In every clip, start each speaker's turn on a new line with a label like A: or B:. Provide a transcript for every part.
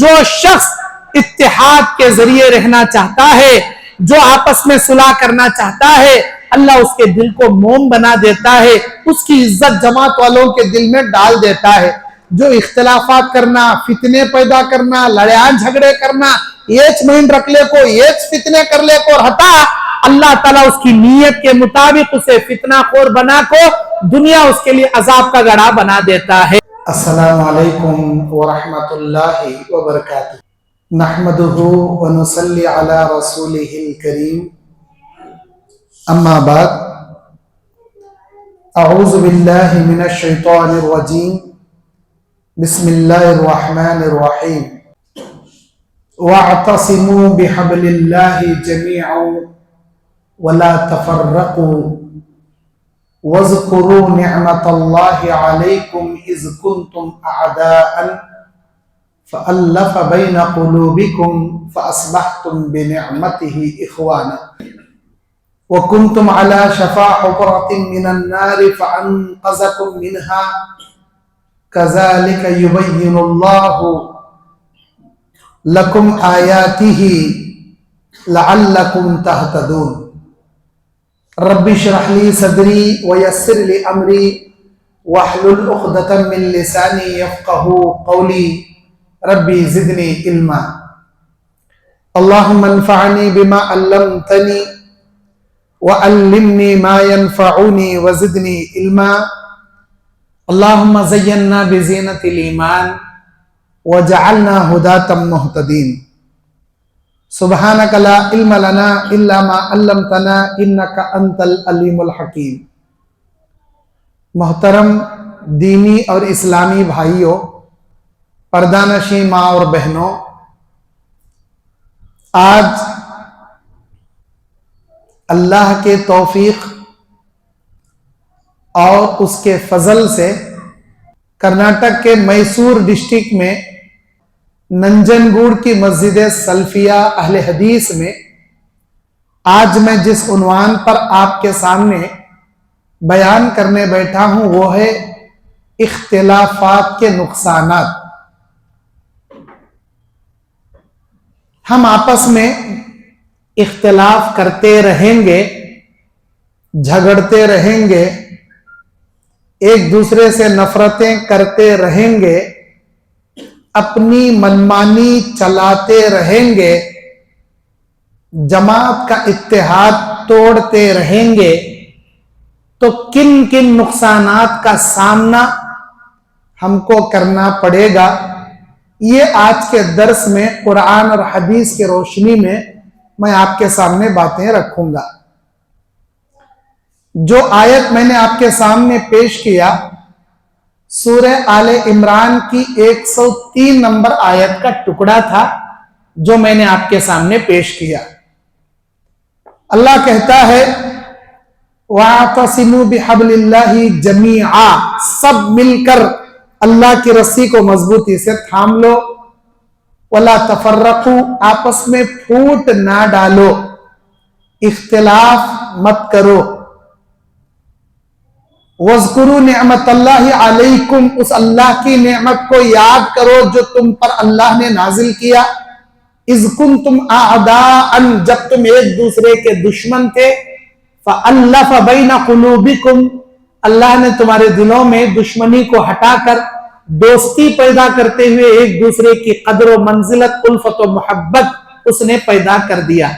A: جو شخص اتحاد کے ذریعے رہنا چاہتا ہے، جو آپس میں صلح کرنا چاہتا ہے، اللہ اس کے دل کو موم بنا دیتا ہے، اس کی عزت جماعت والوں کے دل میں ڈال دیتا ہے۔ جو اختلافات کرنا، فتنے پیدا کرنا، لڑائیاں جھگڑے کرنا، ایچ مہین رکھ لے کو، ایچ فتنے کر لے کو ہٹا، اللہ تعالیٰ اس کی نیت کے مطابق اسے فتنہ خور بنا کو دنیا اس کے لیے عذاب کا گڑھا بنا دیتا ہے۔ السلام علیکم ورحمۃ اللہ وبرکاتہ۔ نحمدہ ونصلی علی رسولہ الکریم، اما بعد، اعوذ باللہ من الشیطان الرجیم، بسم اللہ الرحمن الرحیم۔ وَاعْتَصِمُوا بِحَبْلِ اللَّهِ جَمِيعًا وَلَا تَفَرَّقُوا وَاذْكُرُوا نِعْمَةَ اللَّهِ عَلَيْكُمْ إِذْ كُنْتُمْ أَعْدَاءً فَأَلَّفَ بَيْنَ قُلُوبِكُمْ فَأَصْبَحْتُمْ بِنِعْمَتِهِ إِخْوَانًا وَكُنْتُمْ عَلَى شَفَا حُفْرَةٍ مِّنَ النَّارِ فَأَنْقَذَكُمْ مِنْهَا كَذَلِكَ يُبَيِّنُ اللَّهُ لَكُمْ آيَاتِهِ لَعَلَّكُمْ تَهْتَدُونَ۔ رَبِّ اشْرَحْ لِي صَدْرِي وَيَسِّرْ لِي أَمْرِي وَاحْلُلْ عُقْدَةً مِّن لِّسَانِي يَفْقَهُوا قَوْلِي رَبِّ زِدْنِي عِلْمًا۔ اللهم انفعني بما علمتني وعلمني ما ينفعني وزدني علما۔ اللهم زينا بزينة الإيمان وجعلنا هداة مهتدين۔ سبحانك لا علم لنا إلا ما علمتنا إنك أنت العليم الحكيم۔ محترم دینی اور اسلامی بھائیوں، پردہ نشین ماں اور بہنوں، آج اللہ کے توفیق اور اس کے فضل سے کرناٹک کے میسور ڈسٹرکٹ میں ننجنگوڑ کی مسجد سلفیہ اہل حدیث میں آج میں جس عنوان پر آپ کے سامنے بیان کرنے بیٹھا ہوں وہ ہے اختلافات کے نقصانات۔ ہم آپس میں اختلاف کرتے رہیں گے، جھگڑتے رہیں گے، ایک دوسرے سے نفرتیں کرتے رہیں گے، اپنی منمانی چلاتے رہیں گے، جماعت کا اتحاد توڑتے رہیں گے، تو کن کن نقصانات کا سامنا ہم کو کرنا پڑے گا، یہ آج کے درس میں قرآن اور حدیث کی روشنی میں آپ کے سامنے باتیں رکھوں گا۔ جو آیت میں نے آپ کے سامنے پیش کیا سورہ آل عمران کی 103 نمبر آیت کا ٹکڑا تھا جو میں نے آپ کے سامنے پیش کیا۔ اللہ کہتا ہے وَاعْتَصِمُوا بِحَبْلِ اللَّهِ جَمِيعًا، سب مل کر اللہ کی رسی کو مضبوطی سے تھام لو، وَلَا تَفَرَّقُوا، آپس میں پھوٹ نہ ڈالو، اختلاف مت کرو، وَاذْكُرُوا نِعْمَةَ اللَّهِ عَلَيْكُمْ، اس اللہ کی نعمت کو یاد کرو جو تم پر اللہ نے نازل کیا، اِذْ كُنْتُمْ أَعْدَاءً، جب تم ایک دوسرے کے دشمن تھے، فَأَلَّفَ بَيْنَ قُلُوبِكُمْ، اللہ نے تمہارے دلوں میں دشمنی کو ہٹا کر دوستی پیدا کرتے ہوئے ایک دوسرے کی قدر و منزلت، الفت و محبت اس نے پیدا کر دیا۔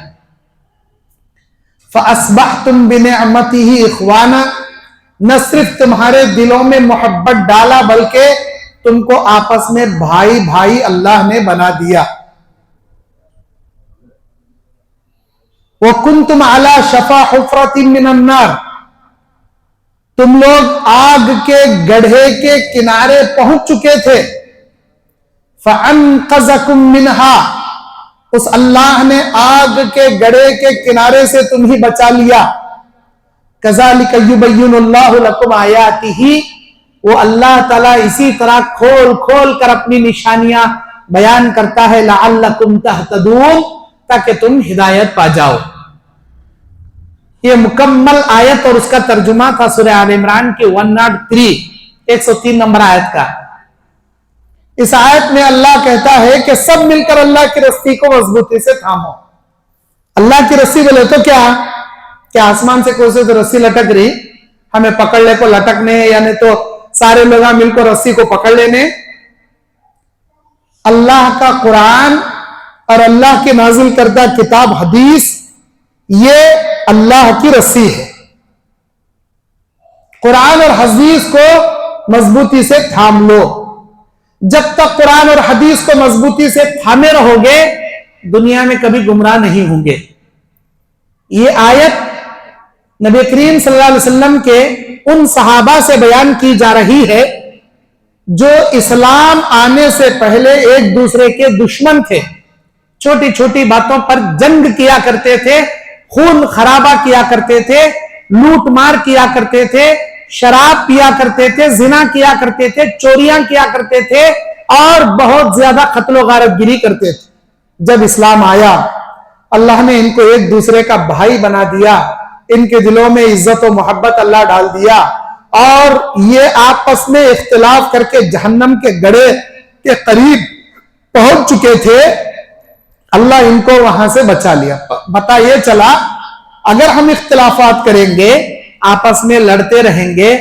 A: فَأَصْبَحْتُمْ بِنِعْمَتِهِ إِخْوَانًا، نہ صرف تمہارے دلوں میں محبت ڈالا بلکہ تم کو آپس میں بھائی بھائی اللہ نے بنا دیا۔ وَكُنْتُمْ عَلَى شَفَا حُفْرَةٍ مِّنَ النَّارِ، تم لوگ آگ کے گڑھے کے کنارے پہنچ چکے تھے، فَأَنْقَذَكُمْ مِنْهَا، اس اللہ نے آگ کے گڑھے کے کنارے سے تمہیں بچا لیا۔ كَذَلِكَ يُبَيِّنُ اللَّهُ لَكُمْ آيَاتِهِ، وہ اللہ تعالیٰ اسی طرح کھول کھول کر اپنی نشانیاں بیان کرتا ہے، لَعَلَّكُمْ تَهْتَدُونَ، تاکہ تم ہدایت پا جاؤ۔ یہ مکمل آیت اور اس کا ترجمہ تھا سورہ آل عمران کی 103 نمبر آیت کا۔ اس آیت میں اللہ کہتا ہے کہ سب مل کر اللہ کی رسی کو مضبوطی سے تھامو. اللہ کی رسی بولے تو کیا آسمان سے کوئی سے تو رسی لٹک رہی ہمیں پکڑنے کو لٹکنے یعنی تو سارے لوگ مل کر رسی کو پکڑ لینے. اللہ کا قرآن اور اللہ کی نازل کردہ کتاب حدیث یہ اللہ کی رسی ہے. قرآن اور حدیث کو مضبوطی سے تھام لو. جب تک قرآن اور حدیث کو مضبوطی سے تھامے رہو گے دنیا میں کبھی گمراہ نہیں ہوں گے. یہ آیت نبی کریم صلی اللہ علیہ وسلم کے ان صحابہ سے بیان کی جا رہی ہے جو اسلام آنے سے پہلے ایک دوسرے کے دشمن تھے. چھوٹی چھوٹی باتوں پر جنگ کیا کرتے تھے, خون خرابہ کیا کرتے تھے, لوٹ مار کیا کرتے تھے, شراب پیا کرتے تھے, زنا کیا کرتے تھے, چوریاں کیا کرتے تھے اور بہت زیادہ قتل و غارت گیری کرتے تھے. جب اسلام آیا اللہ نے ان کو ایک دوسرے کا بھائی بنا دیا, ان کے دلوں میں عزت و محبت اللہ ڈال دیا اور یہ آپس میں اختلاف کر کے جہنم کے گڑھے کے قریب پہنچ چکے تھے. اللہ ان کو وہاں سے بچا لیا. پتہ یہ چلا اگر ہم اختلافات کریں گے, آپس میں لڑتے رہیں گے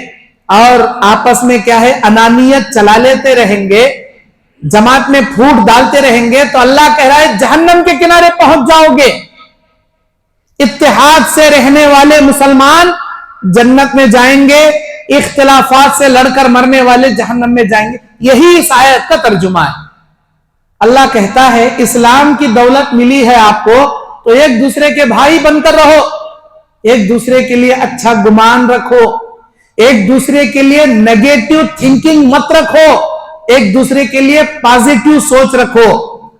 A: اور آپس میں کیا ہے انانیت چلا لیتے رہیں گے, جماعت میں پھوٹ ڈالتے رہیں گے تو اللہ کہہ رہا ہے جہنم کے کنارے پہنچ جاؤ گے. اتحاد سے رہنے والے مسلمان جنت میں جائیں گے, اختلافات سے لڑ کر مرنے والے جہنم میں جائیں گے. یہی اس آیت کا ترجمہ ہے. اللہ کہتا ہے اسلام کی دولت ملی ہے آپ کو تو ایک دوسرے کے بھائی بن کر رہو, ایک دوسرے کے لیے اچھا گمان رکھو, ایک دوسرے کے لیے نیگیٹو تھنکنگ مت رکھو, ایک دوسرے کے لیے پازیٹیو سوچ رکھو,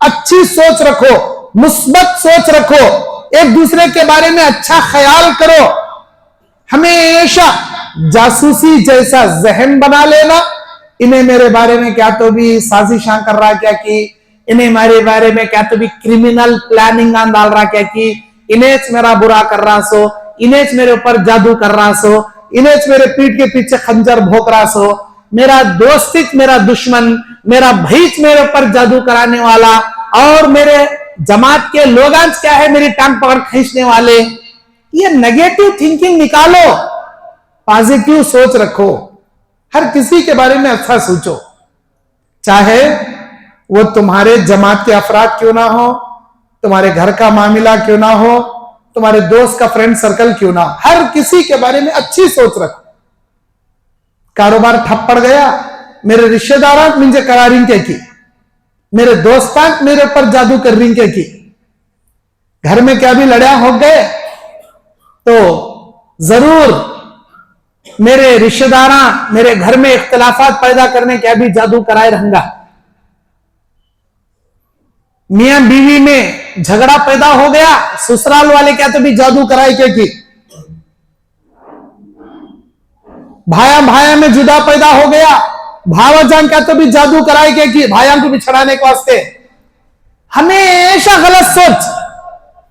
A: اچھی سوچ رکھو, مثبت سوچ رکھو, ایک دوسرے کے بارے میں اچھا خیال کرو. ہمیشہ جاسوسی جیسا ذہن بنا لینا, انہیں میرے بارے میں کیا تو بھی سازشاں کر رہا کیا کی, انہیں میرے بارے میں کیا تو بھی کرمینل پلاننگ ڈال رہا کیا کی, انہیں میرا برا کر رہا سو, انہیں میرے اوپر جادو کر رہا سو, انہیں میرے پیٹ کے پیچھے خنجر بھوک رہا سو, میرا دوست میرا دشمن, میرا بھائیچ میرے اوپر جادو کرانے والا اور میرے جماعت کے لوگانس کیا ہے میری ٹانگ پکڑ کھینچنے والے. یہ نیگیٹو تھنکنگ نکالو, پازیٹیو سوچ رکھو, ہر کسی کے بارے میں اچھا سوچو, چاہے وہ تمہارے جماعت کے افراد کیوں نہ ہو, تمہارے گھر کا معاملہ کیوں نہ ہو, تمہارے دوست کا فرینڈ سرکل کیوں نہ ہو, ہر کسی کے بارے میں اچھی سوچ رکھو. کاروبار ٹھپ پڑ گیا, میرے رشتہ داران مجھے کراریں کیا کی, میرے دوستان میرے اوپر جادو کر رہی کیا کی, گھر میں کیا بھی لڑیا ہو گئے تو ضرور میرے رشتہ داران میرے گھر میں اختلافات پیدا کرنے کیا بھی جادو کرائے رہنگا, میاں بیوی میں جھگڑا پیدا ہو گیا سسرال والے کیا تو بھی جادو کرائے کیا کی, بھایا میں جدا پیدا ہو گیا بھاوا جان کیا تو بھی جادو کرائے کیا کی بھائیوں کو بچھڑانے کے واسطے. ہمیشہ غلط سوچ.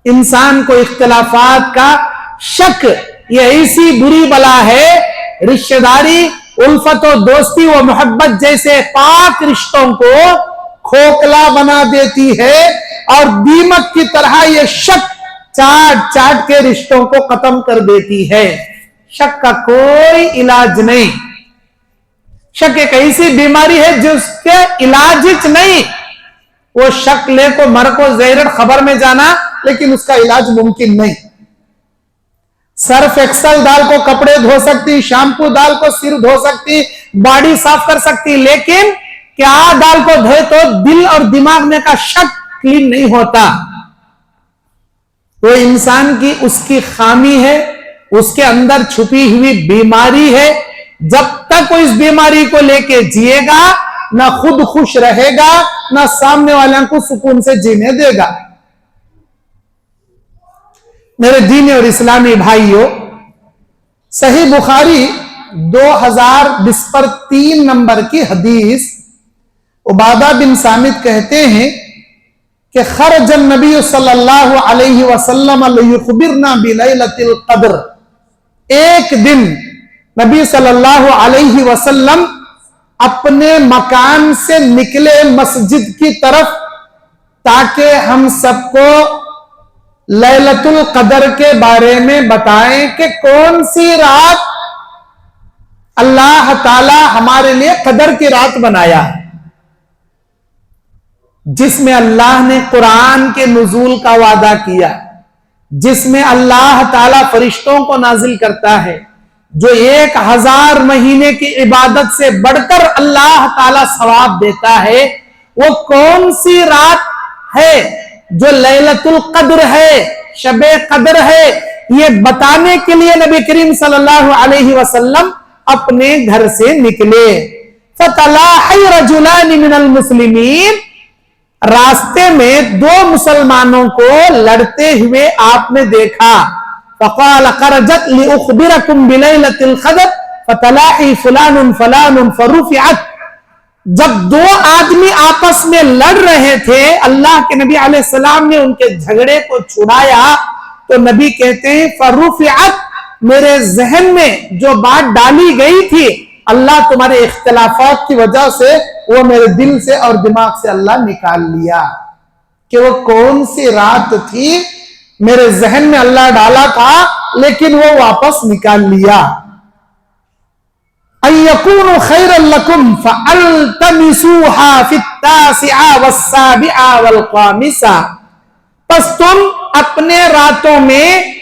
A: انسان کو اختلافات کا شک یہ ایسی بری بلا ہے, رشتہ داری الفت و دوستی و محبت جیسے پاک رشتوں کو کھوکھلا بنا دیتی ہے اور دیمک کی طرح یہ شک چاٹ چاٹ کے رشتوں کو ختم کر دیتی ہے. شک کا کوئی علاج نہیں. شک ایک ایسی بیماری ہے جس کے علاج نہیں. وہ شک لے کو مر کو زہر خبر میں جانا لیکن اس کا علاج ممکن نہیں. سرف ایکسل ڈال کو کپڑے دھو سکتی, شیمپو ڈال کو سر دھو سکتی, باڈی صاف کر سکتی, لیکن کیا ڈال کو دھوئے تو دل اور دماغ میں کا شک کلین نہیں ہوتا. وہ انسان کی اس کی خامی ہے, اس کے اندر چھپی ہوئی بیماری ہے. جب تک وہ اس بیماری کو لے کے جیے گا نہ خود خوش رہے گا نہ سامنے والوں کو سکون سے جینے دے گا. میرے دینی اور اسلامی بھائیوں, صحیح بخاری 2023 نمبر کی حدیث, عبادہ بن صامت کہتے ہیں کہ خرج النبی صلی اللہ علیہ وسلم لیخبرنا بلیلۃ القدر. ایک دن نبی صلی اللہ علیہ وسلم अपने मकान से निकले मस्जिद की तरफ ताकि हम सबको लैलतुल कदर के बारे में बताएं कि कौन सी रात अल्लाह ताला हमारे लिए कदर की रात बनाया है, जिसमें अल्लाह ने कुरान के नुज़ूल का वादा किया, जिसमें अल्लाह ताला फरिश्तों को नाजिल करता है, जो 1000 महीने की इबादत से बढ़कर अल्लाह ताला सवाब देता है। वो कौन सी रात है जो लैलतुल कद्र है, शबे कद्र है, ये बताने के लिए नबी करीम सल्लल्लाहु अलैहि वसल्लम अपने घर से निकले। फतलाही रजुलानी मिनल मुस्लिमीन, रास्ते में 2 मुसलमानों को लड़ते हुए आपने देखा। फक़ाल ख़रजत लिउख़बिरकुम बिलैलतिल क़द्र फतलाही फलानुन फलानुन फरुफ़िअत। जब 2 आदमी आपस में लड़ रहे थे, अल्लाह के नबी अलैहिस्सलाम ने उनके झगड़े को छुड़ाया, तो नबी कहते हैं फरुफ़िअत, मेरे जहन में जो बात डाली गई थी, अल्लाह तुम्हारे इख्तिलाफात की वजह से वो मेरे दिल से और दिमाग से अल्लाह निकाल लिया। कि वो कौन सी रात थी, मेरे जहन में अल्लाह डाला था लेकिन वो वापस निकाल लिया। अयकुनु खैरल लकुम फअल्तमिसूहा फित्तासिआ वस्साबिआ वल्खामिसा, बस तुम अपने रातों में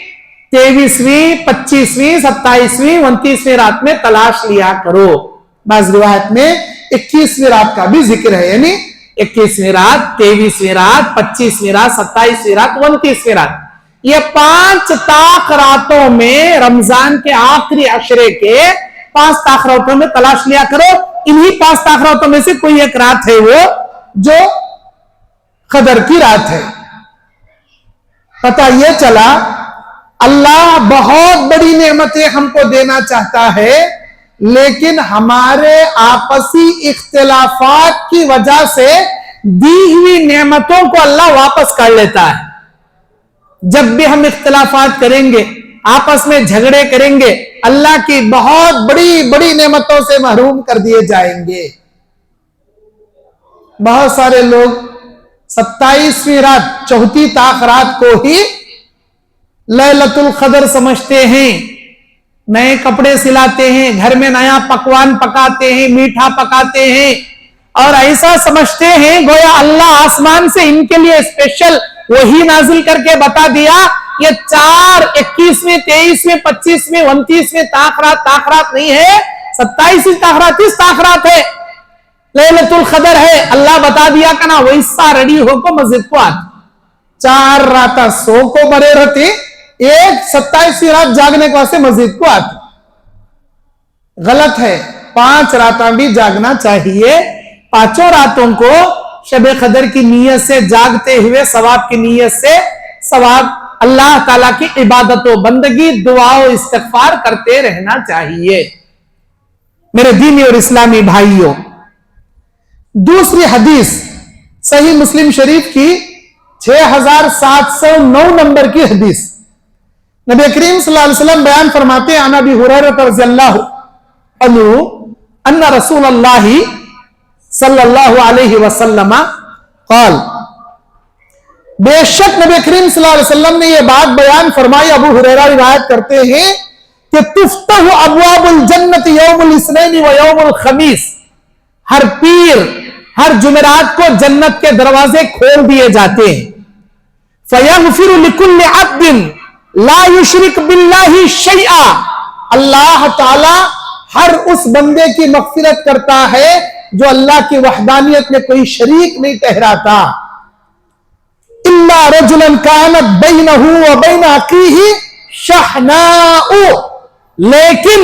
A: 23वीं, 25वीं, 27वीं, 29वीं रात में तलाश लिया करो। बाज़ रिवायत में 21वीं रात का भी जिक्र है, यानी 21वीं रात, 23वीं रात, 25वीं रात, 27वीं रात, 29वीं रात, ये 5 ताक रातों में, रमजान के आखिरी अशरे के 5 ताक रातों में तलाश लिया करो। इन्हीं 5 ताक रातों में से कोई एक रात है वो जो कदर की रात है। पता यह चला अल्लाह बहुत बड़ी नेमतें हमको देना चाहता है, लेकिन हमारे आपसी इख्तिलाफात की वजह से दी हुई नेमतों को अल्लाह वापस कर लेता है। जब भी हम इख्तिलाफात करेंगे, आपस में झगड़े करेंगे, अल्लाह की बहुत बड़ी बड़ी नेमतों से महरूम कर दिए जाएंगे। बहुत सारे लोग 27वीं रात, चौथी ताक रात को ही लैलतुल कद्र समझते हैं, नए कपड़े सिलाते हैं, घर में नया पकवान पकाते हैं, मीठा पकाते हैं, और ऐसा समझते हैं गोया अल्लाह आसमान से इनके लिए स्पेशल वही नाजिल करके बता दिया, ये 4, 21वीं, 23वीं, 25वीं, 29वीं ताक रात नहीं है, 27वीं ताक रात, 30 ताक रात है, लैलतुल कद्र है। अल्लाह बता दिया का ना, वैसा रेडी होको मस्जिद को आज 4 रात सो को बरे रहते, एक 27वीं रात जागने के वास्ते मस्जिद को आते। गलत है, 5 रातें भी जागना चाहिए। 5 रातों को शबे कदर की नीयत से जागते हुए, सवाब की नीयत से, सवाब अल्लाह ताला की इबादतों, बंदगी, दुआओं, इस्तिग़फ़ार करते रहना चाहिए। मेरे दीनी और इस्लामी भाइयों, दूसरी हदीस सही मुस्लिम शरीफ की 6709 नंबर की हदीस, नबी करीम सल्लल्लाहु अलैहि वसल्लम बयान फरमाते हैं, अबी हुरैरा रज़ियल्लाहु अन्हु अन्ना रसूलल्लाह सल्लल्लाहु अलैहि वसल्लम क़ाल, बेशक नबी करीम सल्लल्लाहु अलैहि वसल्लम ने यह बात बयान फरमाई। अबू हुरैरा रिवायत करते हैं कि तुफ्तहु अब्वाबुल जन्नत यौमुल इस्नैन व यौमुल खमीस, हर पीर, हर जुमेरात को जन्नत के दरवाजे खोल दिए जाते हैं। फयग़फ़िरु लिकुल्लि अब्दिन ला युशरिक बिल्लाहि शैआ, अल्लाह ताला हर उस बंदे की मग़फ़िरत करता है जो अल्लाह की वहदानियत में कोई शरीक नहीं ठहराता। इल्ला रजुलन कानत बैनहु व बैन अखीहि शहनाउ, लेकिन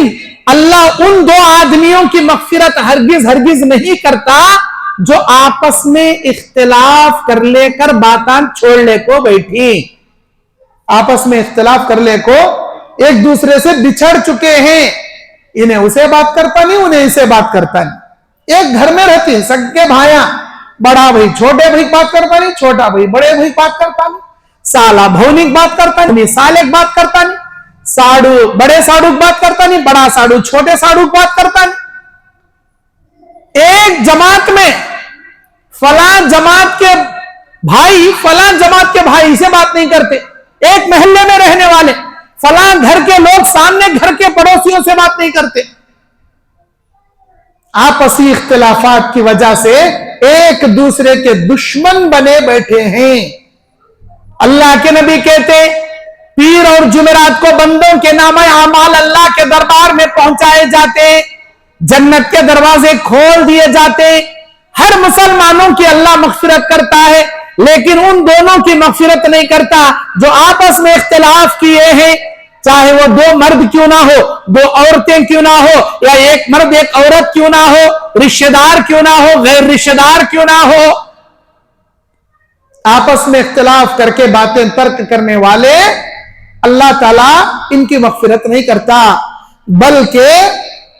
A: अल्लाह उन 2 आदमियों की मग़फ़िरत हरगिज नहीं करता जो आपस में इख्तिलाफ कर लेकर बातान छोड़ ले को बैठी। आपस में इख्तिलाफ कर ले को, एक दूसरे से बिछड़ चुके हैं, इन्हें उसे बात करता नहीं, उन्हें इसे बात करता नहीं। एक घर में रहते हैं सगे भाइयां, बड़ा भाई छोटे भाई बात करता नहीं, छोटा भाई बड़े भाई बात करता नहीं, साला भौनिक बात करता नहीं, सालेक बात करता नहीं, साड़ू बड़े साड़ू बात करता नहीं, बड़ा साड़ू छोटे साड़ू बात करता नहीं। ایک جماعت میں فلاں جماعت کے بھائی فلاں جماعت کے بھائی سے بات نہیں کرتے، ایک محلے میں رہنے والے فلاں گھر کے لوگ سامنے گھر کے پڑوسیوں سے بات نہیں کرتے، آپسی اختلافات کی وجہ سے ایک دوسرے کے دشمن بنے بیٹھے ہیں۔ اللہ کے نبی کہتے پیر اور جمعرات کو بندوں کے نامہ اعمال اللہ کے دربار میں پہنچائے جاتے، جنت کے دروازے کھول دیے جاتے، ہر مسلمانوں کی اللہ مغفرت کرتا ہے، لیکن ان دونوں کی مغفرت نہیں کرتا جو آپس میں اختلاف کیے ہیں، چاہے وہ دو مرد کیوں نہ ہو، دو عورتیں کیوں نہ ہو، یا ایک مرد ایک عورت کیوں نہ ہو، رشتہ دار کیوں نہ ہو، غیر رشتہ دار کیوں نہ ہو، آپس میں اختلاف کر کے باتیں ترک کرنے والے اللہ تعالیٰ ان کی مغفرت نہیں کرتا، بلکہ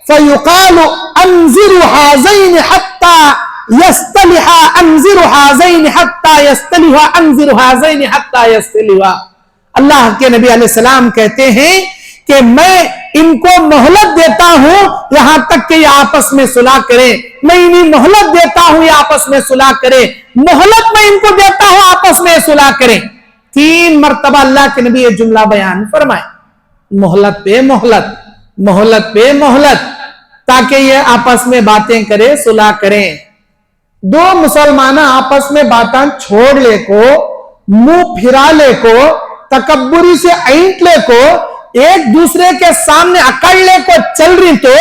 A: فَيُقَالُ أَنزِرُ هَذَيْنِ حَتَّى يَسْتَلِحَا أَنزِرُ هَذَيْنِ حَتَّى يَسْتَلِحَا أَنزِرُ هَذَيْنِ حَتَّى يَسْتَلِحَا۔ اللہ کے نبی علیہ السلام کہتے ہیں کہ میں ان کو مہلت دیتا ہوں یہاں تک کہ یہ آپس میں صلح کریں، میں انہیں مہلت دیتا ہوں یہ آپس میں صلح کریں، مہلت میں ان کو دیتا ہوں آپس میں صلح کریں۔ 3 مرتبہ اللہ کے نبی یہ جملہ بیان فرمائے، مہلت پہ مہلت، مہلت پہ مہلت، تاکہ یہ آپس میں باتیں کرے، صلح کریں۔ دو مسلمان آپس میں باتاں چھوڑ لے کو، منہ پھرا لے کو، تکبری سے اینٹ لے کو، ایک دوسرے کے سامنے اکڑ لے کو چل رہی تو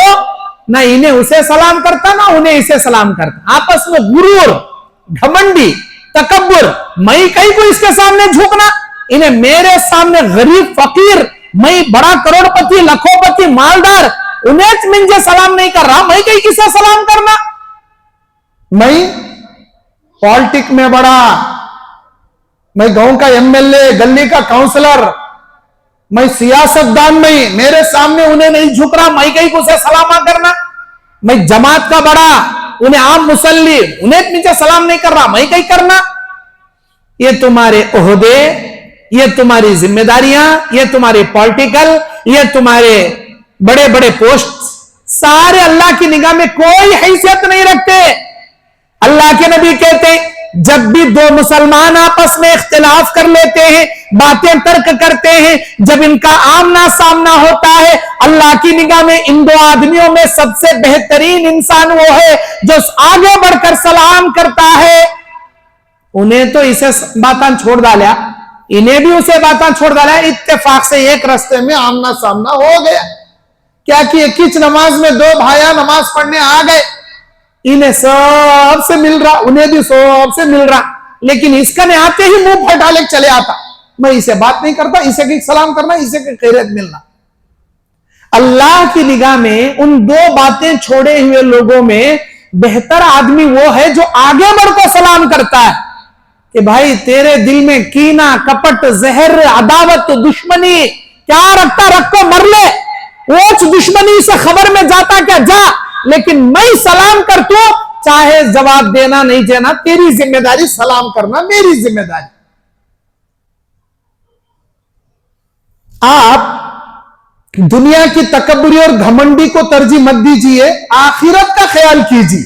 A: نہ انہیں اسے سلام کرتا نہ انہیں اسے سلام کرتا، آپس میں غرور، گھمنڈی، تکبر، میں کہیں کو اس کے سامنے جھکنا، انہیں میرے سامنے غریب فقیر، میں بڑا کروڑ پتی لاکھوں پتی مالدار، انہیں مجھے سلام نہیں کر رہا، میں کہیں کسے سلام کرنا، میں پالیٹک میں بڑا، میں گاؤں کا ایم ایل اے، گلی کا کاؤنسلر، میں سیاست دان، میں میرے سامنے انہیں نہیں جھک رہا، میں کہیں کو اسے سلام کرنا، میں جماعت کا بڑا، انہیں عام مسلی، انہیں مجھے سلام نہیں کر رہا، میں کہیں کرنا۔ یہ تمہارے عہدے، یہ تمہاری ذمہ داریاں، یہ تمہارے پولیٹیکل، یہ تمہارے بڑے بڑے پوسٹ، سارے اللہ کی نگاہ میں کوئی حیثیت نہیں رکھتے۔ اللہ کے نبی کہتے ہیں جب بھی دو مسلمان آپس میں اختلاف کر لیتے ہیں، باتیں ترک کرتے ہیں، جب ان کا آمنا سامنا ہوتا ہے، اللہ کی نگاہ میں ان دو آدمیوں میں سب سے بہترین انسان وہ ہے جو آگے بڑھ کر سلام کرتا ہے۔ انہیں تو اسے باتاں چھوڑ ڈالا، انہیں بھی اسے باتاں چھوڑ ڈالا، اتفاق سے ایک رستے میں آمنا سامنا ہو گیا۔ کیا کہ ایک ہی نماز میں دو بھائیاں نماز پڑھنے آ گئے، انہیں سب سے مل رہا، انہیں بھی سب سے مل رہا، لیکن اس کا نے آتے ہی منہ پھٹ ڈالے چلے آتا، میں اسے بات نہیں کرتا، اسے کی سلام کرنا، اسے کی خیریت ملنا۔ اللہ کی نگاہ میں ان دو باتیں چھوڑے ہوئے لوگوں میں بہتر آدمی وہ ہے جو آگے بڑھ کو سلام کرتا ہے کہ بھائی تیرے دل میں کینہ، کپٹ، زہر، عداوت، دشمنی کیا رکھتا، رکھ کو مر لے، اوچ دشمنی سے خبر میں جاتا کیا جا، لیکن میں سلام کرتوں، چاہے جواب دینا نہیں دینا تیری ذمہ داری، سلام کرنا میری ذمہ داری۔ آپ دنیا کی تکبری اور گھمنڈی کو ترجیح مت دیجئے، آخرت کا خیال کیجئے،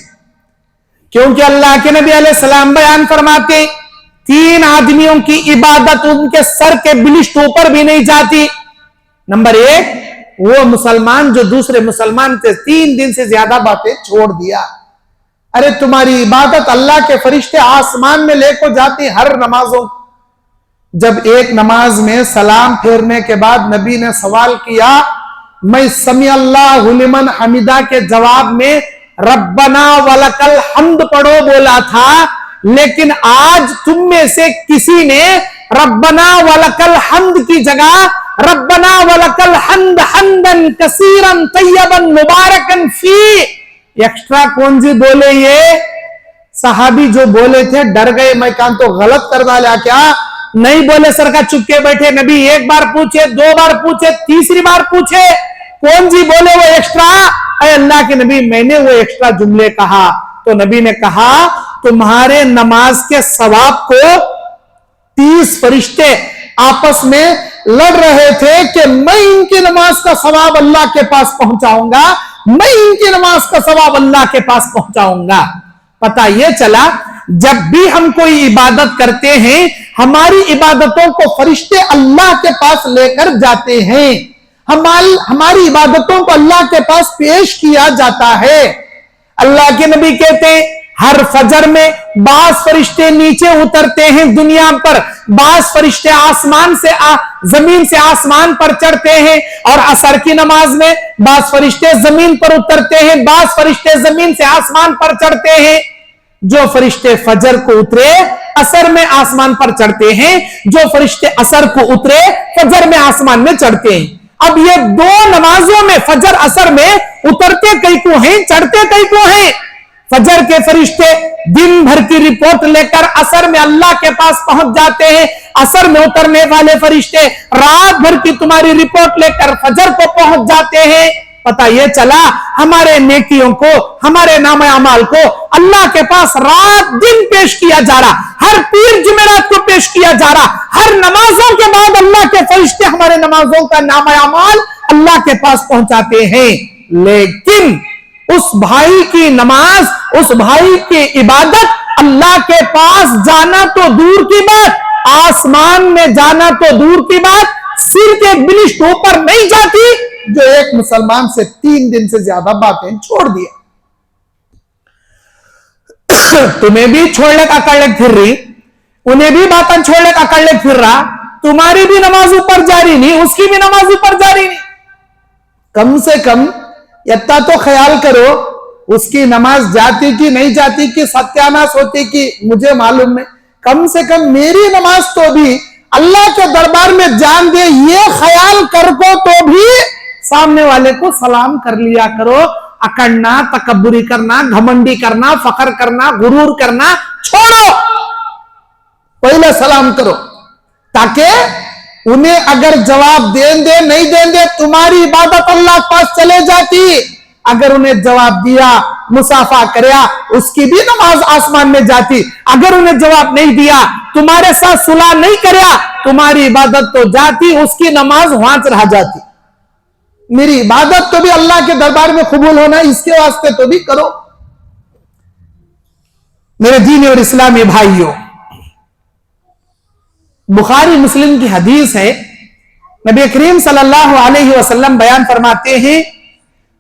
A: کیونکہ اللہ کے نبی علیہ السلام بیان فرماتے 3 آدمیوں کی عبادت ان کے سر کے بلشٹ اوپر بھی نہیں جاتی۔ نمبر 1 وہ مسلمان جو دوسرے مسلمان سے 3 دن سے زیادہ باتیں چھوڑ دیا۔ ارے تمہاری عبادت اللہ کے فرشتے آسمان میں لے کو جاتی ہر نمازوں۔ جب ایک نماز میں سلام پھیرنے کے بعد نبی نے سوال کیا، میں سمیع اللہ لمن حمیدہ کے جواب میں ربنا ولک الحمد پڑھو بولا تھا، لیکن آج تم میں سے کسی نے ربنا ولک الحمد کی جگہ ربنا ولک الحمد حمدن کثیرا طیبا مبارکن فی، ایکسٹرا کون سی بولے؟ یہ صحابی جو بولے تھے ڈر گئے، میں کہاں تو غلط کر ڈالا کیا؟ نہیں بولے، سر کا چپ کے بیٹھے، نبی 1 بار پوچھے، 2 بار پوچھے، تیسری بار پوچھے، کون سی بولے وہ ایکسٹرا؟ اے اللہ کے نبی میں نے وہ ایکسٹرا جملے کہا، تو نبی نے کہا تمہارے نماز کے ثواب کو 30 فرشتے آپس میں لڑ رہے تھے کہ میں ان کی نماز کا ثواب اللہ کے پاس پہنچاؤں گا، मैं इनकी नमाज का सवाब अल्लाह के पास पहुंचाऊंगा। पता यह चला जब भी हम कोई इबादत करते हैं हमारी इबादतों को फरिश्ते अल्लाह के पास लेकर जाते हैं, हमारी इबादतों को अल्लाह के पास पेश किया जाता है। अल्लाह के नबी कहते हैं हर फजर में बास फरिश्ते नीचे उतरते हैं दुनिया पर, बास फरिश्ते आसमान से जमीन से आसमान पर चढ़ते हैं, और असर की नमाज में बास फरिश्ते जमीन पर उतरते हैं, बास फरिश्ते जमीन से आसमान पर चढ़ते हैं। जो फरिश्ते फजर को उतरे असर में आसमान पर चढ़ते हैं, जो फरिश्ते असर को उतरे फजर में आसमान में चढ़ते हैं। अब ये दो नमाजों में फजर असर में उतरते कई को हैं, चढ़ते कई को हैं। फजर के फरिश्ते दिन भर की रिपोर्ट लेकर असर में अल्लाह के पास पहुंच जाते हैं, असर में उतरने वाले फरिश्ते रात भर की तुम्हारी रिपोर्ट लेकर फजर को पहुंच जाते हैं। पता यह चला हमारे नेकियों को, हमारे नाम अमाल को अल्लाह के पास रात दिन पेश किया जा रहा, हर पीर जुमेरात को पेश किया जा रहा, हर नमाजों के बाद अल्लाह के फरिश्ते हमारे नमाजों का नाम अमाल अल्लाह के पास पहुंचाते हैं। लेकिन उस भाई की नमाज, उस भाई की इबादत अल्लाह के पास जाना तो दूर की बात, आसमान में जाना तो दूर की बात, सिर के बिलिश्त ऊपर नहीं जाती, जो एक मुसलमान से 3 दिन से ज्यादा बातें छोड़ दिए। तुम्हें भी छोड़ने का अकड़ लेके फिर रही, उन्हें भी बातें छोड़ने का अकड़ लेके फिर रहा, तुम्हारी भी नमाज ऊपर जारी नहीं, उसकी भी नमाज ऊपर जारी नहीं। कम से कम इतना तो ख्याल करो उसकी नमाज जाती कि नहीं जाती कि सत्यानाश होती कि मुझे मालूम नहीं, कम से कम मेरी नमाज तो भी अल्लाह के दरबार में जान दे, ये ख्याल कर को तो भी सामने वाले को सलाम कर लिया करो। अकड़ना, तकब्बुरी करना, घमंडी करना, फखर करना, गुरूर करना छोड़ो, पहले सलाम करो, ताकि उन्हें अगर जवाब दे नहीं दे तुम्हारी इबादत अल्लाह के पास चले जाती। अगर उन्हें जवाब दिया, मुसाफा करया, उसकी भी नमाज आसमान में जाती। अगर उन्हें जवाब नहीं दिया, तुम्हारे साथ सुलह नहीं करया, तुम्हारी इबादत तो जाती, उसकी नमाज वहां रह जाती। मेरी इबादत तो भी अल्लाह के दरबार में कबूल होना, इसके वास्ते तो भी करो। मेरे दीन और इस्लामी भाइयों, बुखारी मुस्लिम की हदीस है, नबी करीम सल्लल्लाहु अलैहि वसल्लम बयान फरमाते हैं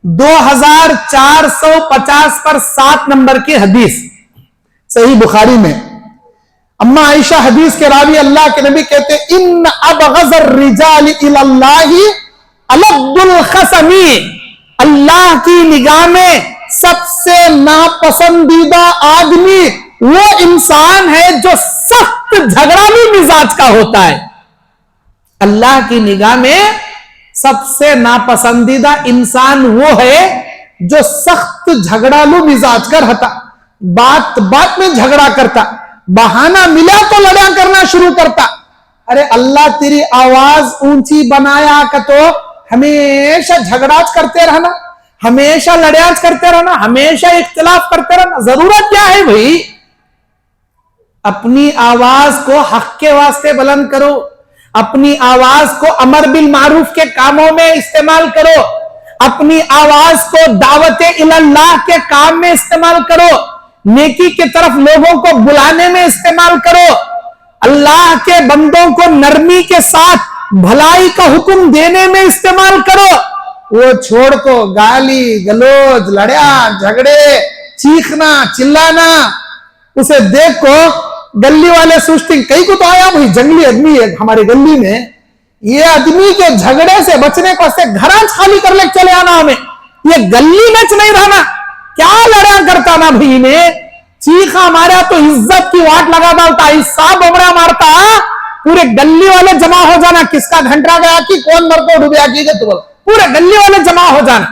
A: 2450 पर 7 नंबर की हदीस सही बुखारी में, अम्मा आयशा हदीस के रावी अल्लाह के नबी कहते इन अबग़ज़र रिजाल इलल्लाहि अलद्दुल खसमी, अल्लाह की निगाह में सबसे नापसंदीदा आदमी वो इंसान है जो सख्त झगड़ालू मिजाज का होता है। अल्लाह की निगाह में सबसे नापसंदीदा इंसान वो है जो सख्त झगड़ालू मिजाज का रहता, बात बात में झगड़ा करता, बहाना मिला तो लड़ा करना शुरू करता। अरे अल्लाह तेरी आवाज ऊंची बनाया का तो हमेशा झगड़ाच करते रहना, हमेशा लड़ाच करते रहना, हमेशा इख्तिलाफ करते रहना, जरूरत क्या है भाई? अपनी आवाज को हक के वास्ते बुलंद करो, अपनी आवाज को अमर बिल मारूफ के कामों में इस्तेमाल करो, अपनी आवाज को दावत इल्लाह के काम में इस्तेमाल करो, नेकी की तरफ लोगों को बुलाने में इस्तेमाल करो, अल्लाह के बंदों को नरमी के साथ भलाई का हुक्म देने में इस्तेमाल करो। वो छोड़ को गाली गलोज, लड़या झगड़े, चीखना चिल्लाना, उसे देख को गली वाले सोचते कई को तो आया भाई जंगली आदमी है हमारे गली में, ये आदमी के झगड़े से बचने को घर खाली कर ले चले आना, हमें ये गली में नहीं रहना, क्या लड़ा करता ना भाई ने, चीखा मारा तो इज्जत की वाट लगा डालता, हिस्सा बमरा मारता, पूरे गली वाले जमा हो जाना, किसका घंटा गया कि कौन मर को डूबया की तो बोल, पूरे गली वाले जमा हो जाना,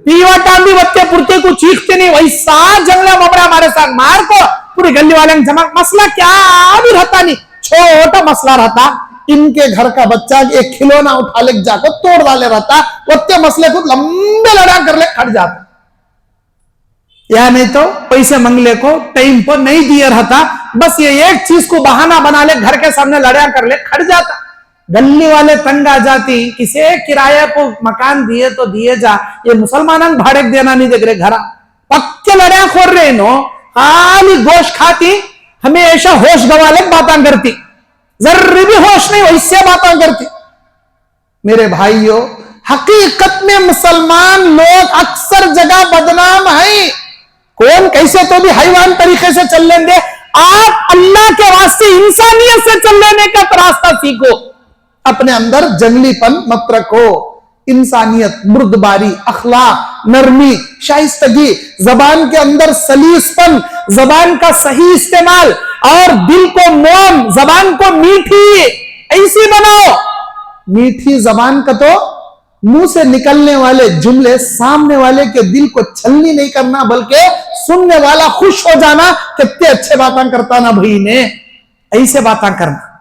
A: पीवा टांडी बत्ते पुरते को चीखते नहीं, वही साथ जंगला बमरा मारे साथ मार को पूरे गली वाले जमा। मसला क्या भी रहता नहीं, छोटा मसला रहता, इनके घर का बच्चा एक खिलौना उठा ले जाकर तोड़ डाले रहता, उतने मसले को लंबे लड़ा कर ले खड़ जाता, या नहीं तो पैसे मंगले को टाइम पर नहीं दिया रहता, बस ये एक चीज को बहाना बना ले घर के सामने लड़ा कर ले खड़ जाता। गल्ली वाले तंग आ जाती किसे किराया को मकान दिए तो दिए जा, ये मुसलमानों भाड़े देना नहीं देख रहे घर पक्के लड़िया खोल रहे नो, खाली गोश्त खाती, हमेशा होश गवाले बातें करती, जर्री भी होश नहीं वैसे बातें करती। मेरे भाइयों, हकीकत में मुसलमान लोग अक्सर जगह बदनाम है। कौन कैसे तो भी हैवान तरीके से चल लेंगे, आप अल्लाह के वास्ते इंसानियत से चल लेने का रास्ता सीखो। अपने अंदर जंगलीपन मत रखो, इंसानियत, मुर्दबारी, अखलाक, नरमी, शाइस्तगी, जबान के अंदर सलीसपन, जबान का सही इस्तेमाल और दिल को मोम, जबान को मीठी ऐसी बनाओ। मीठी जबान का तो मुंह से निकलने वाले जुमले सामने वाले के दिल को छलनी नहीं करना, बल्कि सुनने वाला खुश हो जाना, कितने अच्छे बातें करता ना भाई ने, ऐसे बातें करना।